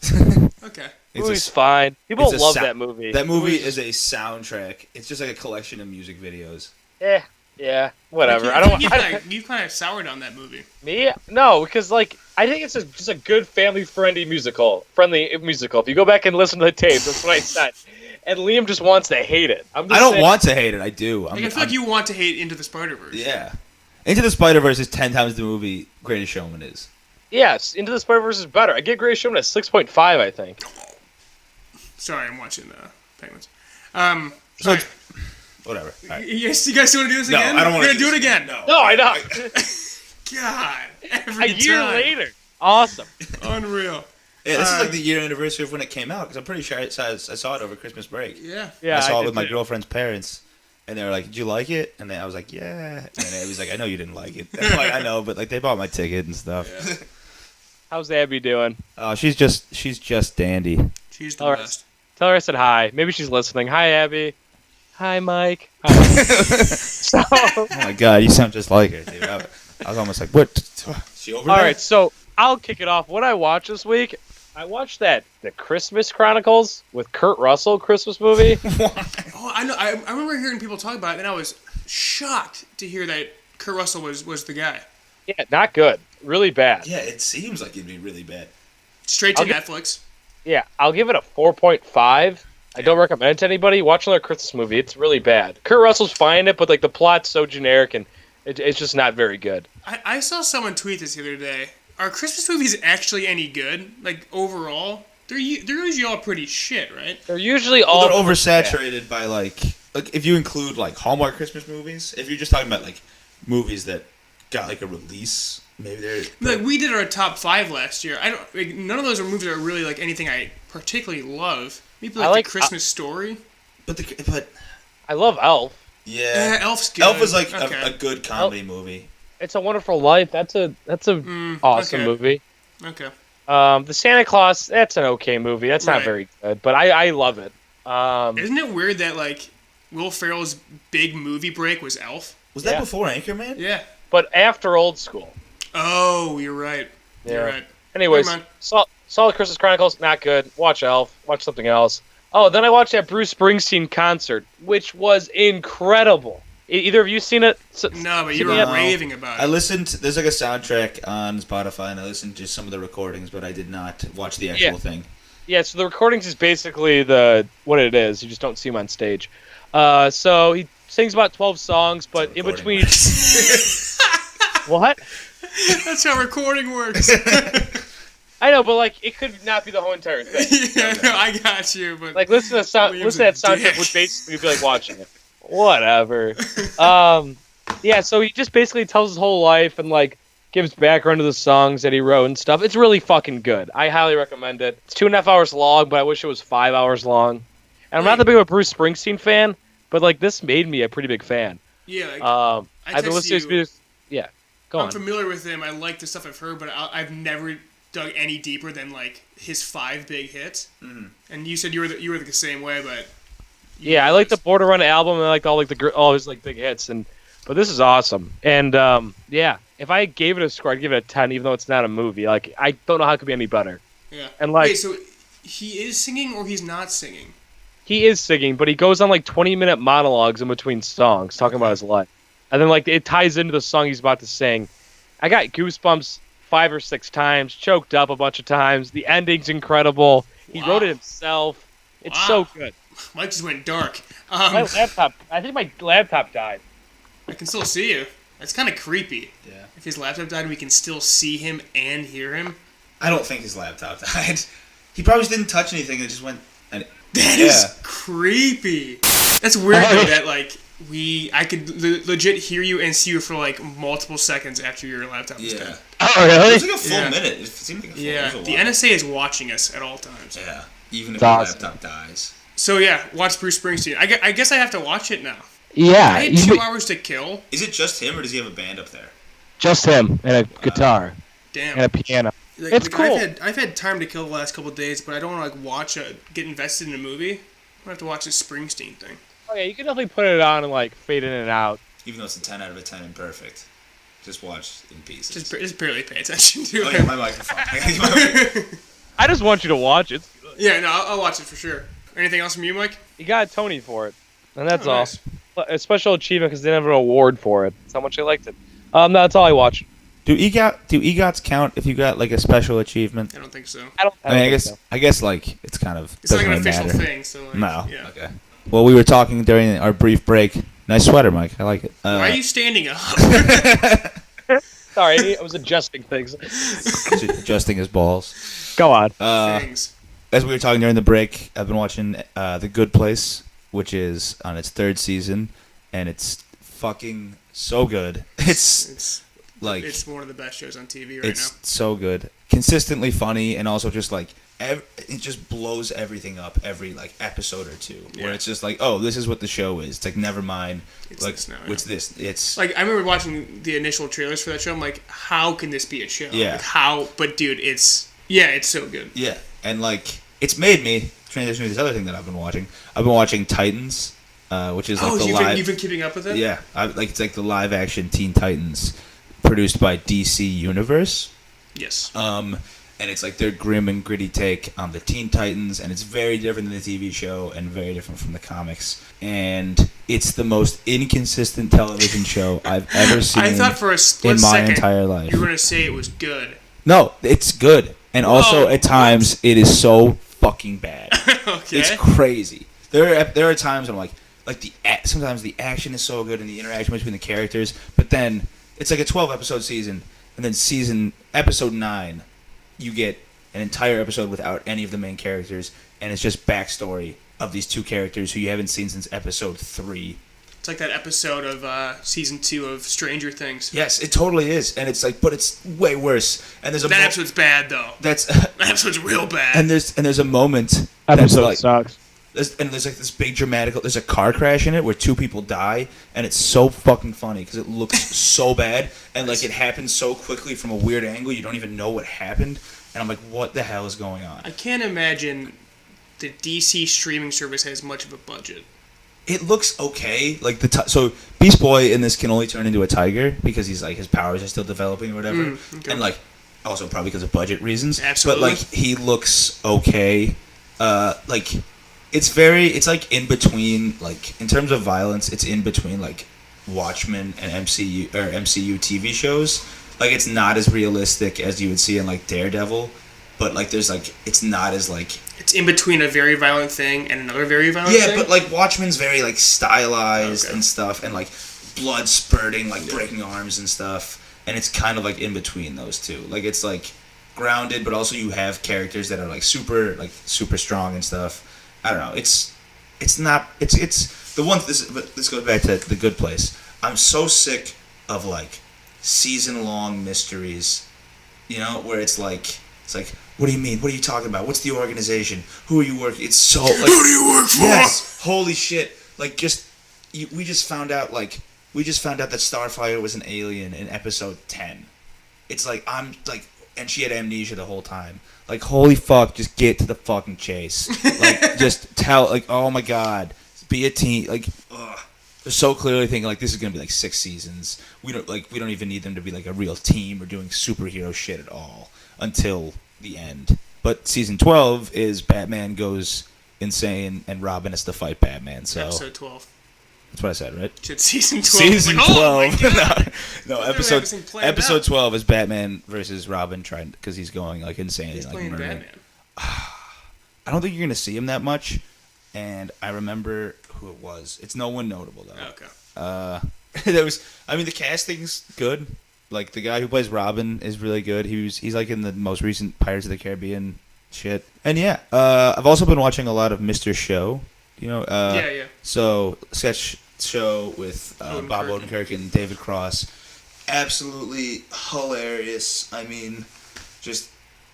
Okay. Movie's fine. People it's a love sou- that movie. That movie is a soundtrack. It's just like a collection of music videos. Yeah, whatever. You kind of soured on that movie. Me? No, because I think it's just a good family-friendly musical. If you go back and listen to the tapes, that's what I said. And Liam just wants to hate it. I don't want to hate it. I do. I feel like you want to hate Into the Spider-Verse. Yeah. Into the Spider-Verse is 10 times the movie Greatest Showman is. Yes, Into the Spider-Verse is better. I give Greatest Showman a 6.5, I think. Sorry, I'm watching Penguins. So whatever. All right. Yes, you guys want to do this No, again? I don't want We're to going to do it again. No, I know. God. A Every year time. later. Awesome. Unreal. Yeah, this is like the year anniversary of when it came out, because I'm pretty sure I saw it over Christmas break. Yeah. Yeah, I saw it did with my too. girlfriend's parents, and they were like, "Did you like it?" And then I was like, "Yeah." And then it was like, "I know you didn't like it." I'm like, "I know," but they bought my ticket and stuff. Yeah. How's Abby doing? Oh, she's just dandy. She's the All right. best. Tell her I said hi. Maybe she's listening. Hi, Abby. Hi, Mike. Hi. So, Oh my god, you sound just like her, dude. I was almost like, "What?" She over all there? right, so I'll kick it off. What I watched this week, I watched the Christmas Chronicles with Kurt Russell Christmas movie. Oh, I know. I remember hearing people talk about it, and I was shocked to hear that Kurt Russell was the guy. Yeah, not good. Really bad. Yeah, it seems like it'd be really bad. Straight to I'll get- Netflix. Yeah, I'll give it a 4.5. I don't recommend it to anybody. Watch another Christmas movie. It's really bad. Kurt Russell's fine in it, but the plot's so generic and it's just not very good. I saw someone tweet this the other day. Are Christmas movies actually any good? Like, overall? They're usually all pretty shit, right? They're usually Well, all they're oversaturated by like if you include like Hallmark Christmas movies. If you're just talking about like movies that got like a release, maybe they're Like, we did our top 5 last year. None of those are movies that are really like anything I particularly love. Maybe I like like- The Christmas Story. but I love Elf. yeah, Elf's good. Elf is like Okay. a good comedy movie. It's a Wonderful Life. That's a awesome okay. movie. Okay. The Santa Claus. That's an okay movie. That's Right. not very good, but I love it. Isn't it weird that like Will Ferrell's big movie break was Elf? Was that Yeah. before Anchorman? Yeah. But after Old School. Oh, you're right. You're right. Anyways, Never mind. saw the Christmas Chronicles. Not good. Watch Elf. Watch something else. Oh, then I watched that Bruce Springsteen concert, which was incredible. Either of you seen it? No, but you Hit were me up. raving about I it. listened. There's like a soundtrack on Spotify, and I listened to some of the recordings, but I did not watch the actual thing. Yeah, so the recordings is basically what it is. You just don't see him on stage. So he sings about 12 songs, but in between... What? That's how recording works. I know, but like it could not be the whole entire thing. Yeah, no, I got you. But Like listen to that soundtrack would basically be like watching it. Whatever. Yeah, so he just basically tells his whole life and like gives background to the songs that he wrote and stuff. It's really fucking good. I highly recommend it. It's 2.5 hours long, but I wish it was 5 hours long. And I'm not that big of a Bruce Springsteen fan, but like this made me a pretty big fan. Yeah. Like, I've been listening to his music. Yeah. Go on. I'm familiar with him. I like the stuff I've heard, but I've never dug any deeper than like his 5 big hits. Mm-hmm. And you said you were the same way, but yeah, I like the Border Run album and I like all his like big hits but this is awesome. And yeah, if I gave it a score, I'd give it a 10, even though it's not a movie. Like I don't know how it could be any better. Yeah. And like, wait, so he is singing or he's not singing? He is singing, but he goes on like 20-minute monologues in between songs talking about his life. And then like it ties into the song he's about to sing. I got goosebumps 5 or 6 times, choked up a bunch of times. The ending's incredible. He wrote it himself. It's so good. Mike just went dark. I think my laptop died. I can still see you. That's kind of creepy. Yeah. If his laptop died, we can still see him and hear him. I don't think his laptop died. He probably just didn't touch anything. It just went. That is creepy. That's weird though, that like I could legit hear you and see you for like multiple seconds after your laptop was dead. Oh really? It was like a full minute. It seemed like a full minute. The NSA is watching us at all times. Yeah, even if your laptop dies. So yeah, watch Bruce Springsteen. I guess I have to watch it now. Yeah. I had 2 hours to kill. Is it just him, or does he have a band up there? Just him and a guitar. Damn. And a piano. Like, it's cool. I've had time to kill the last couple of days, but I don't want to like get invested in a movie. I don't have to watch this Springsteen thing. Oh yeah, you can definitely put it on and like fade in and out. Even though it's a 10 out of 10 and perfect. Just watch in pieces. Just barely pay attention to it. Oh yeah, my microphone. I gotta get my microphone. I just want you to watch it. Yeah, no, I'll watch it for sure. Anything else from you, Mike? You got a Tony for it, and that's all. Nice. A special achievement because they didn't have an award for it. That's how much I liked it. No, that's all I watched. Do EGOTs count if you got like a special achievement? I don't think so. I guess like it's kind of it's not like an doesn't official matter. thing. So like, No. Yeah. Okay. Well, we were talking during our brief break. Nice sweater, Mike. I like it. Why are you standing up? Sorry, I was adjusting things. Adjusting his balls. Go on. Things. As we were talking during the break, I've been watching The Good Place, which is on its 3rd season, and it's fucking so good. It's like it's one of the best shows on TV right it's now. so good, consistently funny, and also just like it just blows everything up every like episode or two. Where it's just like, oh, this is what the show is. It's like never mind. It's like this now, what's this? It's like I remember watching the initial trailers for that show. I'm like, how can this be a show? Yeah. Like, how? But dude, it's so good. yeah, and like it's made me transition to this other thing that I've been watching. I've been watching Titans, which is like the live. You've been keeping up with it? Yeah, it's like the live action Teen Titans, produced by DC Universe. Yes. And it's like their grim and gritty take on the Teen Titans, and it's very different than the TV show and very different from the comics. And it's the most inconsistent television show I've ever seen. I thought for a split in my second entire life. you were gonna say it was good. No, it's good, and also at times it is so fucking bad. Okay. It's crazy. There are times when I'm like sometimes the action is so good and the interaction between the characters, but then it's like a 12-episode season, and then episode 9, you get an entire episode without any of the main characters, and it's just backstory of these 2 characters who you haven't seen since episode 3. It's like that episode of season 2 of Stranger Things. Yes, it totally is, and it's like, but it's way worse. And there's that episode's bad though. That episode's real bad. And there's a moment Episode like, sucks. There's like this big dramatic. There's a car crash in it where 2 people die, and it's so fucking funny because it looks so bad, and like it happens so quickly from a weird angle. You don't even know what happened, and I'm like, what the hell is going on? I can't imagine the DC streaming service has much of a budget. It looks okay. Like so Beast Boy in this can only turn into a tiger because he's like his powers are still developing or whatever, Okay. and like also probably because of budget reasons. Absolutely. But like he looks okay. Like. It's like in between, like in terms of violence, it's in between like Watchmen and MCU TV shows. Like it's not as realistic as you would see in like Daredevil, but like there's like it's not as like It's in between a very violent thing and another very violent thing. yeah, but like Watchmen's very like stylized and stuff, and like blood spurting, like breaking arms and stuff, and it's kind of like in between those two. Like it's like grounded, but also you have characters that are like super strong and stuff. I don't know. It's the one. This goes back to The Good Place. I'm so sick of like season-long mysteries, you know, where it's like, what do you mean? What are you talking about? What's the organization? Who are you working? It's so like, who do you work for? Yes, holy shit! Like we just found out that Starfire was an alien in episode 10. It's like I'm like, and she had amnesia the whole time. Like holy fuck, just get to the fucking chase. Like just tell, like oh my god, be a team. Like ugh. They're so clearly thinking like this is gonna be like 6 seasons. We don't even need them to be like a real team or doing superhero shit at all until the end. But season 12 is Batman goes insane and Robin has to fight Batman. So episode 12. That's what I said, right? Shit, season 12. Season like, 12. Oh no, episode 12 is Batman versus Robin trying because he's going like insane. He's like, playing murdering. Batman. I don't think you're gonna see him that much, and I remember who it was. It's no one notable though. Okay. The casting's good. Like the guy who plays Robin is really good. He's like in the most recent Pirates of the Caribbean shit. And yeah, I've also been watching a lot of Mr. Show. You know, yeah. So sketch show with Bob Odenkirk. Odenkirk and David Cross, absolutely hilarious. I mean, just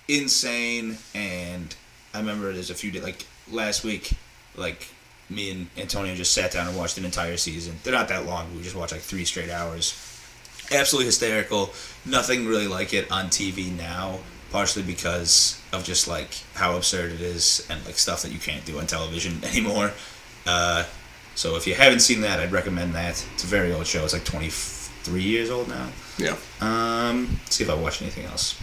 insane. And I remember there's a few days, like last week, like me and Antonio just sat down and watched an entire season. They're not that long. We just watched like 3 straight hours. Absolutely hysterical. Nothing really like it on TV now. Partially because of just like how absurd it is and like stuff that you can't do on television anymore. So if you haven't seen that, I'd recommend that. It's a very old show. It's like 23 years old now. Yeah. Let's see if I watch anything else.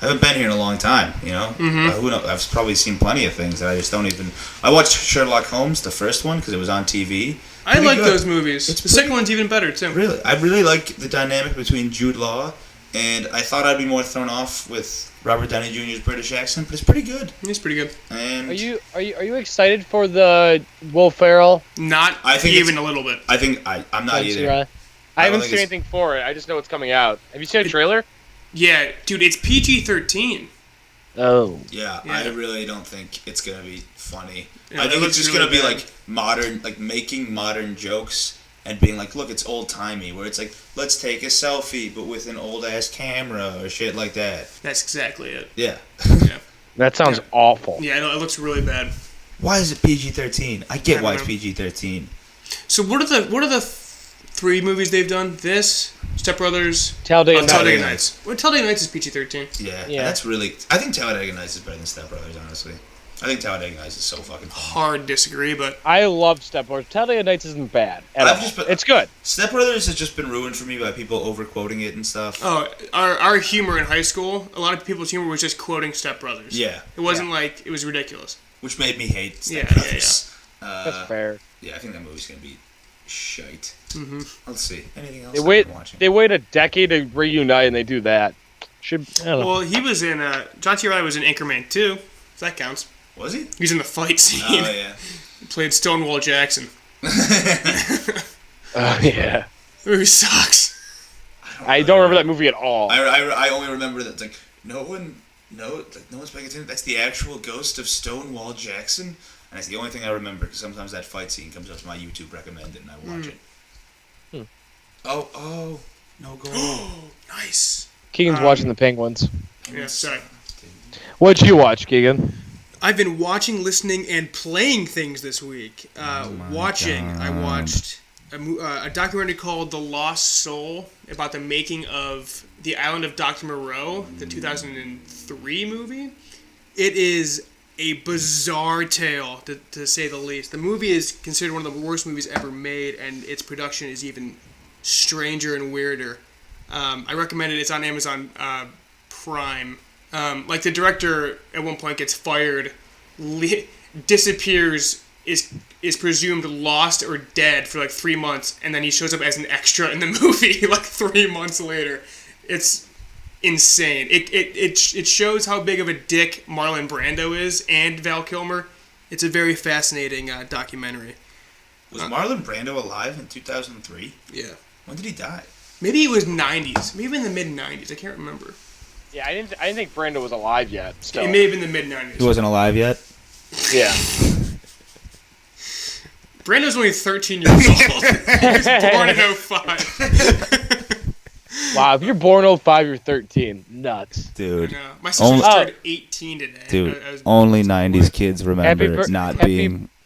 I haven't been here in a long time, you know? Mm-hmm. Who knows? I've probably seen plenty of things that I just don't even... I watched Sherlock Holmes, the first one, because it was on TV. I like those movies. The second one's even better, too. Really? I really like the dynamic between Jude Law, and I thought I'd be more thrown off with Robert Downey Jr.'s British accent, but it's pretty good. He's pretty good. And Are you excited for the Will Ferrell? Not even a little bit. I'm not either. I haven't seen anything for it. I just know it's coming out. Have you seen a trailer? Yeah, dude, it's PG-13. Oh. Yeah, I really don't think it's gonna be funny. Yeah, I think it's just really gonna be bad. like modern, like making modern jokes and being like, look, it's old timey, where it's like, let's take a selfie, but with an old ass camera or shit like that. That's exactly it. Yeah. Yeah. That sounds awful. Yeah, no, it looks really bad. Why is it PG-13? I get why it's know. PG-13. So what are the 3 movies they've done? This, Step Brothers, Talladega Nights. Well, Talladega Nights is PG-13. Yeah. That's really... I think Talladega Nights is better than Step Brothers, honestly. I think Talladega Nights is so fucking funny. Hard disagree, but... I love Step Brothers. Talladega Nights isn't bad at all. It's good. Step Brothers has just been ruined for me by people over-quoting it and stuff. Oh, our humor in high school, a lot of people's humor was just quoting Step Brothers. Yeah. It wasn't like... It was ridiculous. Which made me hate Step Yeah. Brothers. That's fair. Yeah, I think that movie's gonna be shite. Mm-hmm. Let's see. Anything else They wait a decade to reunite and they do that. I don't know. Well, he was in... John C. Reilly was in Anchorman 2. So that counts. Was he? He's in the fight scene. Oh, yeah. He played Stonewall Jackson. Oh, yeah. The movie sucks. I don't remember that movie at all. I only remember that, like, no one's paying attention. That's the actual ghost of Stonewall Jackson. And that's the only thing I remember, because sometimes that fight scene comes up to my YouTube recommended, and I watch it. Oh, no go. Nice. Keegan's watching the Penguins. Yeah, sorry. What'd you watch, Keegan? I've been watching, listening, and playing things this week. I watched a documentary called The Lost Soul about the making of The Island of Dr. Moreau, the 2003 movie. It is a bizarre tale, to say the least. The movie is considered one of the worst movies ever made, and its production is even stranger and weirder. I recommend it. It's on Amazon Prime. Like, the director at one point gets fired, disappears, is presumed lost or dead for like 3 months, and then he shows up as an extra in the movie like 3 months later. It's insane. It shows how big of a dick Marlon Brando is and Val Kilmer. It's a very fascinating documentary. Was Marlon Brando alive in 2003? Yeah. When did he die? Maybe it was 90s. Maybe in the mid 90s. I can't remember. Yeah, I didn't think Brando was alive yet. Still. It may have been the mid 90s. He wasn't alive yet? Yeah. Brando's only 13 years old. He was born in 05. Wow, if you're born 05, you're 13. Nuts. Dude. My sister just turned 18 today. Dude, only 90s kids remember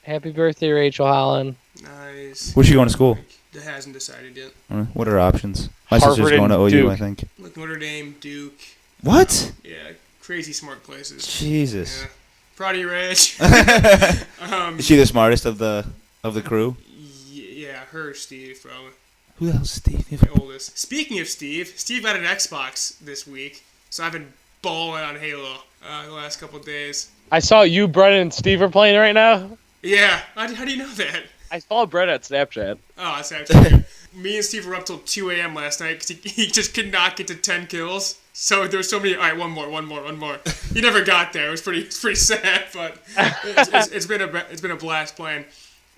Happy birthday, Rachel Holland. Nice. Where's she going to school? That hasn't decided yet. What are her options? My Harvard sister's going to and OU, Duke. I think. Like Notre Dame, Duke. What? Yeah, crazy smart places. Jesus. Yeah. Proud of you, Rach. Is she the smartest of the crew? Yeah, her, Steve, probably. Who the hell's Steve? My oldest. Speaking of Steve got an Xbox this week, so I've been balling on Halo the last couple of days. I saw you, Brennan, and Steve are playing it right now. Yeah, how do you know that? I followed Brennan at Snapchat. Oh, it's Snapchat. Me and Steve were up till 2 a.m. last night because he just could not get to 10 kills. So there were so many. All right, one more. He never got there. It was pretty sad, but it's been a blast playing.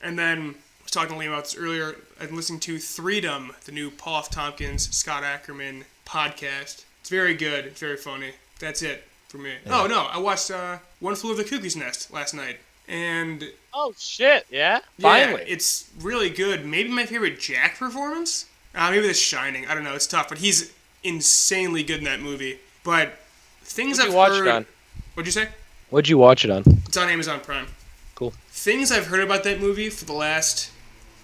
And then I was talking to Liam about this earlier. I've been listening to Freedom, the new Paul F. Tompkins, Scott Ackerman podcast. It's very good. It's very funny. That's it for me. Yeah. Oh no, I watched One Flew Over the Cuckoo's Nest last night, and oh shit, yeah, finally, it's really good. Maybe my favorite Jack performance. Maybe The Shining. I don't know. It's tough, but he's insanely good in that movie. But things I've heard. On? What'd you say? What'd you watch it on? It's on Amazon Prime. Cool. Things I've heard about that movie for the last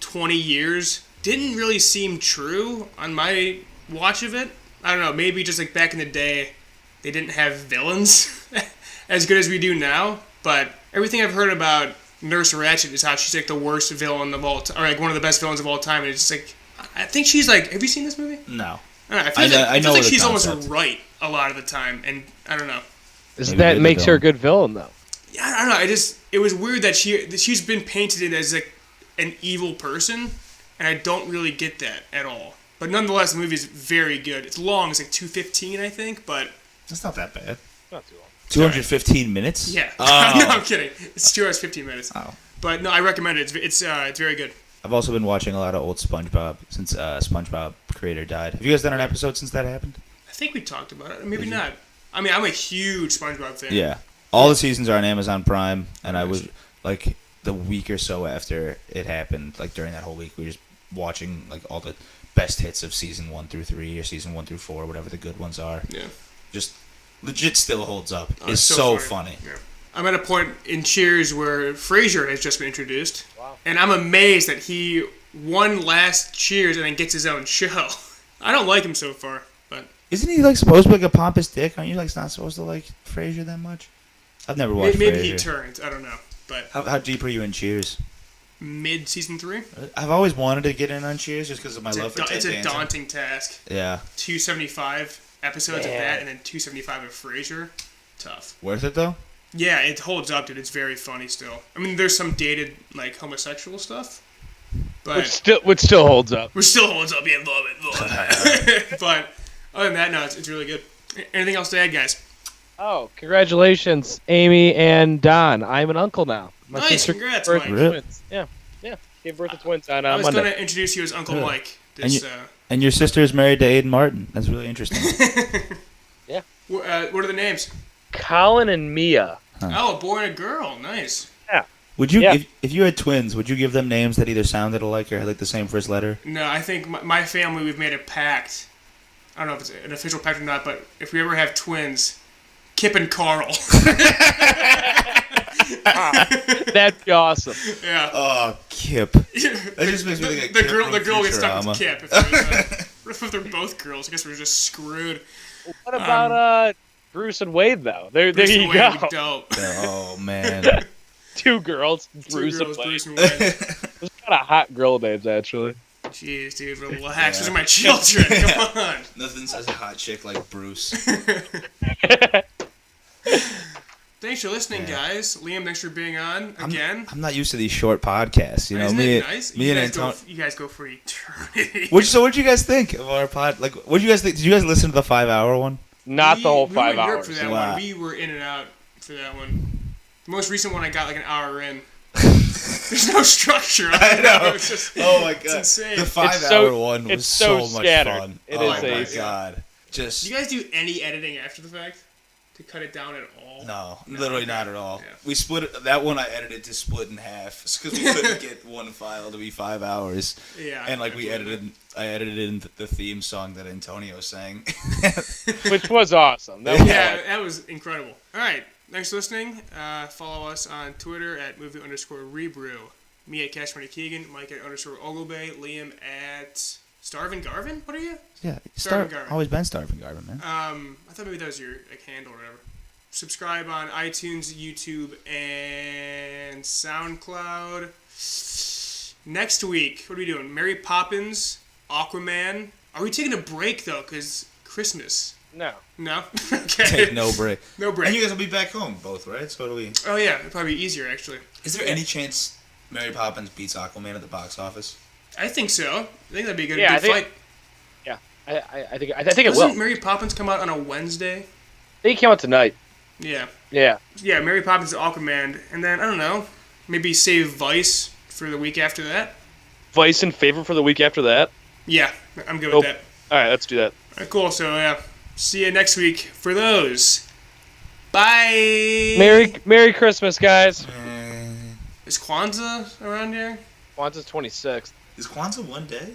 20 years didn't really seem true on my watch of it. I don't know. Maybe just like back in the day, they didn't have villains as good as we do now. But everything I've heard about Nurse Ratched is how she's like the worst villain of all time, or like one of the best villains of all time. And it's just like, I think she's like, have you seen this movie? No. I feel like she's almost right a lot of the time, and I don't know. That makes her a good villain, though. Yeah, I don't know. It was weird that she's been painted as like an evil person, and I don't really get that at all. But nonetheless, the movie is very good. It's long. It's like 2:15, I think, but that's not that bad. Not too long. 215 minutes? Yeah. Oh. No, I'm kidding. It's 2 hours 15 minutes. Oh. But no, I recommend it. It's very good. I've also been watching a lot of old SpongeBob since SpongeBob creator died. Have you guys done an episode since that happened? I think we talked about it. Maybe not. I mean, I'm a huge SpongeBob fan. Yeah. All the seasons are on Amazon Prime, and I was, like, the week or so after it happened, like, during that whole week, we were just watching, like, all the best hits of season 1 through 3 or season 1 through 4, whatever the good ones are. Yeah. Just legit still holds up. It's so funny. Yeah. I'm at a point in Cheers where Frasier has just been introduced. Wow. And I'm amazed that he won last Cheers and then gets his own show. I don't like him so far, but... Isn't he, like, supposed to be, like, a pompous dick? Aren't you, like, not supposed to like Frasier that much? I've never watched Maybe Frasier. he turns. I don't know, but... How deep are you in Cheers? Mid-season 3? I've always wanted to get in on Cheers just because of my love for Ted Danson. It's a Danson. daunting task. Yeah. 275 episodes of that and then 275 of Frasier. Tough. Worth it, though? Yeah, it holds up, dude. It's very funny still. I mean, there's some dated, like, homosexual stuff. But which still holds up. Which still holds up. Yeah, love it. But other than that, no, it's really good. Anything else to add, guys? Oh, congratulations, Amy and Don. I'm an uncle now. My nice, congrats, Mike. Twins. Yeah. Gave birth to twins on Monday. I was going to introduce you as Uncle Mike. And your sister is married to Aiden Martin. That's really interesting. Yeah. What are the names? Colin and Mia. Huh. Oh, a boy and a girl. Nice. Yeah. Would you, if you had twins, would you give them names that either sounded alike or had like the same first letter? No, I think my family, we've made a pact. I don't know if it's an official pact or not, but if we ever have twins, Kip and Carl. That'd be awesome. Yeah. Oh, Kip. That just makes me think the girl gets stuck with Kip. If they're both girls, I guess we're just screwed. What about Bruce and Wade though? There you go. Dope. Oh man. Two girls, Bruce and Wade. Those kind of hot girl names, actually. Jeez, dude, relax. Those are my children. Come on. Nothing says a hot chick like Bruce. Thanks for listening, guys. Liam, thanks for being on again. I'm not used to these short podcasts. You know, Isn't it nice? Me and Antonio. You guys go for eternity. So what'd you guys think of our pod? Like, what'd you guys think? Did you guys listen to the 5-hour one? Not the whole we 5 were in Europe hours. for that Wow. one. We were in and out for that one. The most recent one I got like an hour in. There's no structure. I know. It's just, Oh my god. It's insane. The It's 5-hour one was it's so much scattered. fun. It oh is my a- god. Do Just you guys do any editing after the fact to cut it down at all? no, literally not at all. Yeah. We split it, that one. I edited to split in half because we couldn't get one file to be 5 hours. Yeah. And like I edited in the theme song that Antonio sang. Which was awesome. That was Yeah, fun. that was incredible. All right, thanks for listening. Follow us on Twitter at movie_rebrew. Me at Cash Money Keegan, Mike at _Oglebay, Liam at Starvin Garvin. What are you? Yeah, Starvin Garvin. always been Starvin Garvin, man. I thought maybe that was your handle or whatever. Subscribe on iTunes, YouTube, and SoundCloud. Next week, what are we doing? Mary Poppins, Aquaman. Are we taking a break though? Cause Christmas. No. No. Okay. Take no break. No break. And you guys will be back home both, right? So do we. Oh yeah, it'd probably be easier actually. Is there any chance Mary Poppins beats Aquaman at the box office? I think so. I think that'd be a good, Yeah, good I think- fight. Yeah, I think it Doesn't will. Mary Poppins come out on a Wednesday? I think it came out tonight. Yeah. Yeah. Yeah, Mary Poppins and Aquaman. And then, I don't know, maybe save Vice for the week after that? Vice in favor for the week after that. Yeah, I'm good Oh. with that. All right, let's do that. All right, cool. So, yeah, see you next week for those. Bye! Merry Christmas, guys. Is Kwanzaa around here? Kwanzaa's 26th. Is Kwanzaa one day?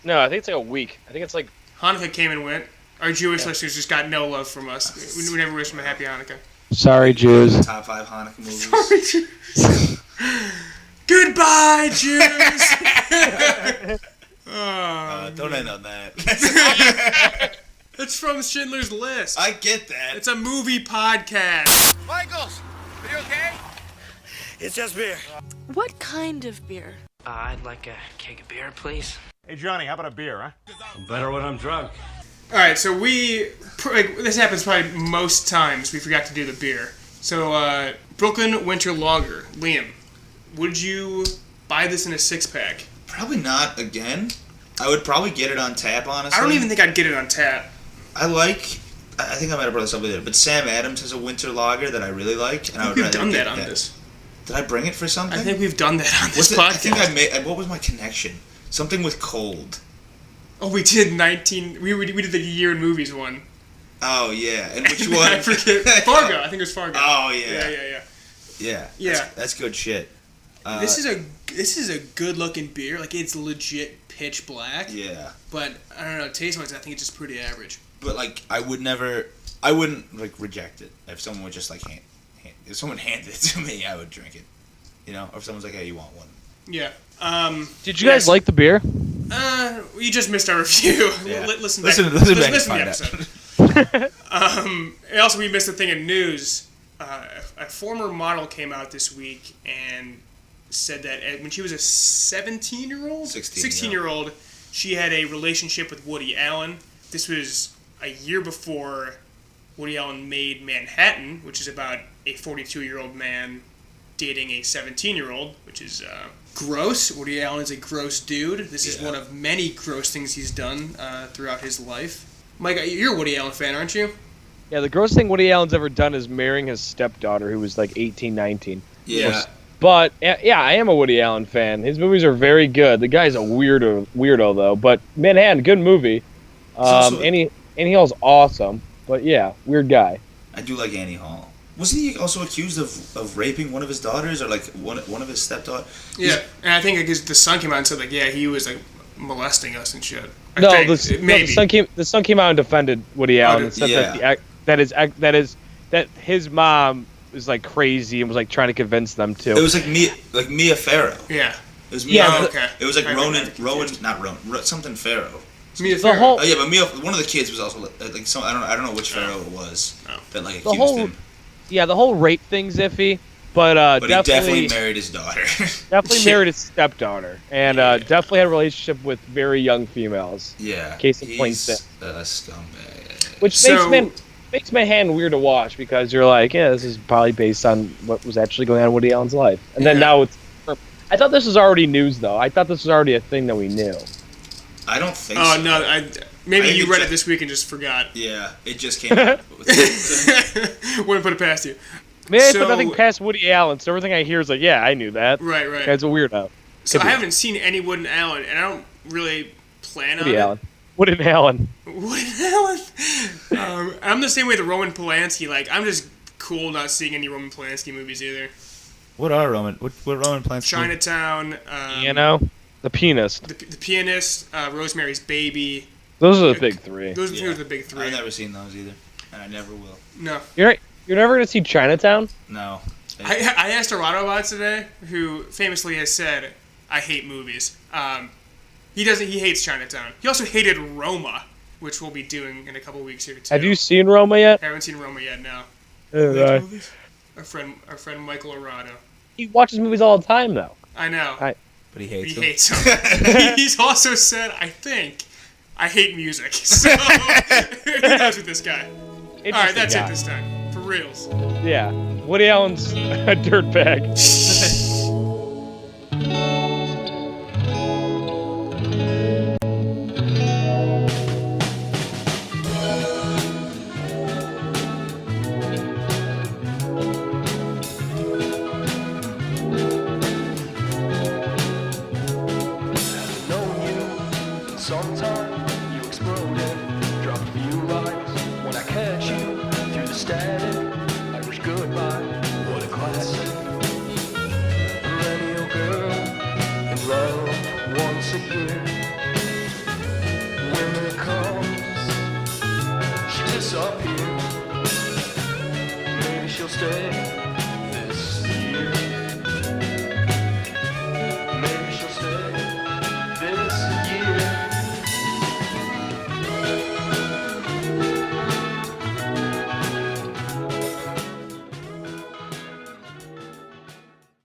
No, I think it's like a week. I think it's like Hanukkah came and went. Our Jewish listeners just got no love from us. We never wish them a happy Hanukkah. sorry, Jews. Top 5 Hanukkah movies. Goodbye, Jews! Don't end on that. It's from Schindler's List. I get that. It's a movie podcast. Michaels, are you okay? It's just beer. What kind of beer? I'd like a keg of beer, please. Hey, Johnny, how about a beer, huh? Better when I'm drunk. All right, so this happens probably most times. We forgot to do the beer. So Brooklyn Winter Lager, Liam, would you buy this in a 6-pack? Probably not again. I would probably get it on tap, honestly. I don't even think I'd get it on tap. I think I might have brought this up later, but Sam Adams has a winter lager that I really like, and I would We've rather done get that on this. Did I bring it for something? I think we've done that on this I podcast. think I made. What was my connection? Something with cold. Oh, we did 19. We did the year in movies one. Oh yeah, and which one? I forget. Fargo. I think it was Fargo. Oh yeah. Yeah. Yeah. That's good shit. This is a good looking beer. Like it's legit pitch black. Yeah. But I don't know. Taste wise, I think it's just pretty average. But like, I wouldn't like reject it if someone would just like if someone handed it to me, I would drink it. You know, or if someone's like, "Hey, you want one?" Yeah. Did you guys like the beer? You just missed our review. Yeah. Listen back to to the episode. And also, we missed a thing in news. A former model came out this week and said that when she was a 16-year-old, she had a relationship with Woody Allen. This was a year before Woody Allen made Manhattan, which is about a 42-year-old man dating a 17-year-old, which is gross. Woody Allen is a gross dude. This is one of many gross things he's done throughout his life. Mike, you're a Woody Allen fan, aren't you? Yeah, the grossest thing Woody Allen's ever done is marrying his stepdaughter, who was like 18, 19. Yeah. But yeah, I am a Woody Allen fan. His movies are very good. The guy's a weirdo though. But Manhattan, good movie. Annie Hall's awesome. But yeah, weird guy. I do like Annie Hall. Wasn't he also accused of raping one of his daughters or like one of his stepdaughters? Yeah, and I think because the son came out and said like, yeah, he was like molesting us and shit. The son came out and defended Woody Allen and said that his mom was like crazy and was like trying to convince them to. It was like Mia Farrow. Yeah. It was Mia. Oh, okay. It was like Rowan, something Farrow. Mia Farrow. Oh yeah, but Mia. One of the kids was also like some. I don't know which Farrow it was that like accused him. Yeah, the whole rape thing's iffy, but he definitely married his daughter. Married his stepdaughter, and definitely had a relationship with very young females. Yeah. Case in point. He's a scumbag. Which makes Manhattan weird to watch because you're like, yeah, this is probably based on what was actually going on in Woody Allen's life. And then now it's... I thought this was already news, though. I thought this was already a thing that we knew. I don't think so. Oh, no, Maybe I you think read it this week and just forgot. Yeah, it just came out. Wouldn't put it past you. Man, I So- put nothing past Woody Allen, so everything I hear is like, yeah, I knew that. Right. Guy's a weirdo. So I haven't seen any Woody Allen, and I don't really plan Woody on Allen. Woody Allen. it. Woody Allen. I'm the same way with Roman Polanski. Like, I'm just cool not seeing any Roman Polanski movies either. What Roman Polanski? Chinatown. The Pianist. The Pianist. Rosemary's Baby. Those are the big three. Those are the big three. I've never seen those either, and I never will. No. You're never gonna see Chinatown? No. I asked Arado about it today, who famously has said, "I hate movies." He hates Chinatown. He also hated Roma, which we'll be doing in a couple weeks here too. Have you seen Roma yet? I haven't seen Roma yet. No. Our friend Michael Arado. He watches movies all the time, though. I know. But he hates them. He's also said, I think, I hate music. So who knows with this guy? All right, that's it this time. For reals. Yeah. Woody Allen's a dirtbag. Sometimes you exploded, drop a few lines. When I catch you through the static, Irish goodbye, what a classic. Millennial girl in love once a year. When it comes, she disappears. Maybe she'll stay.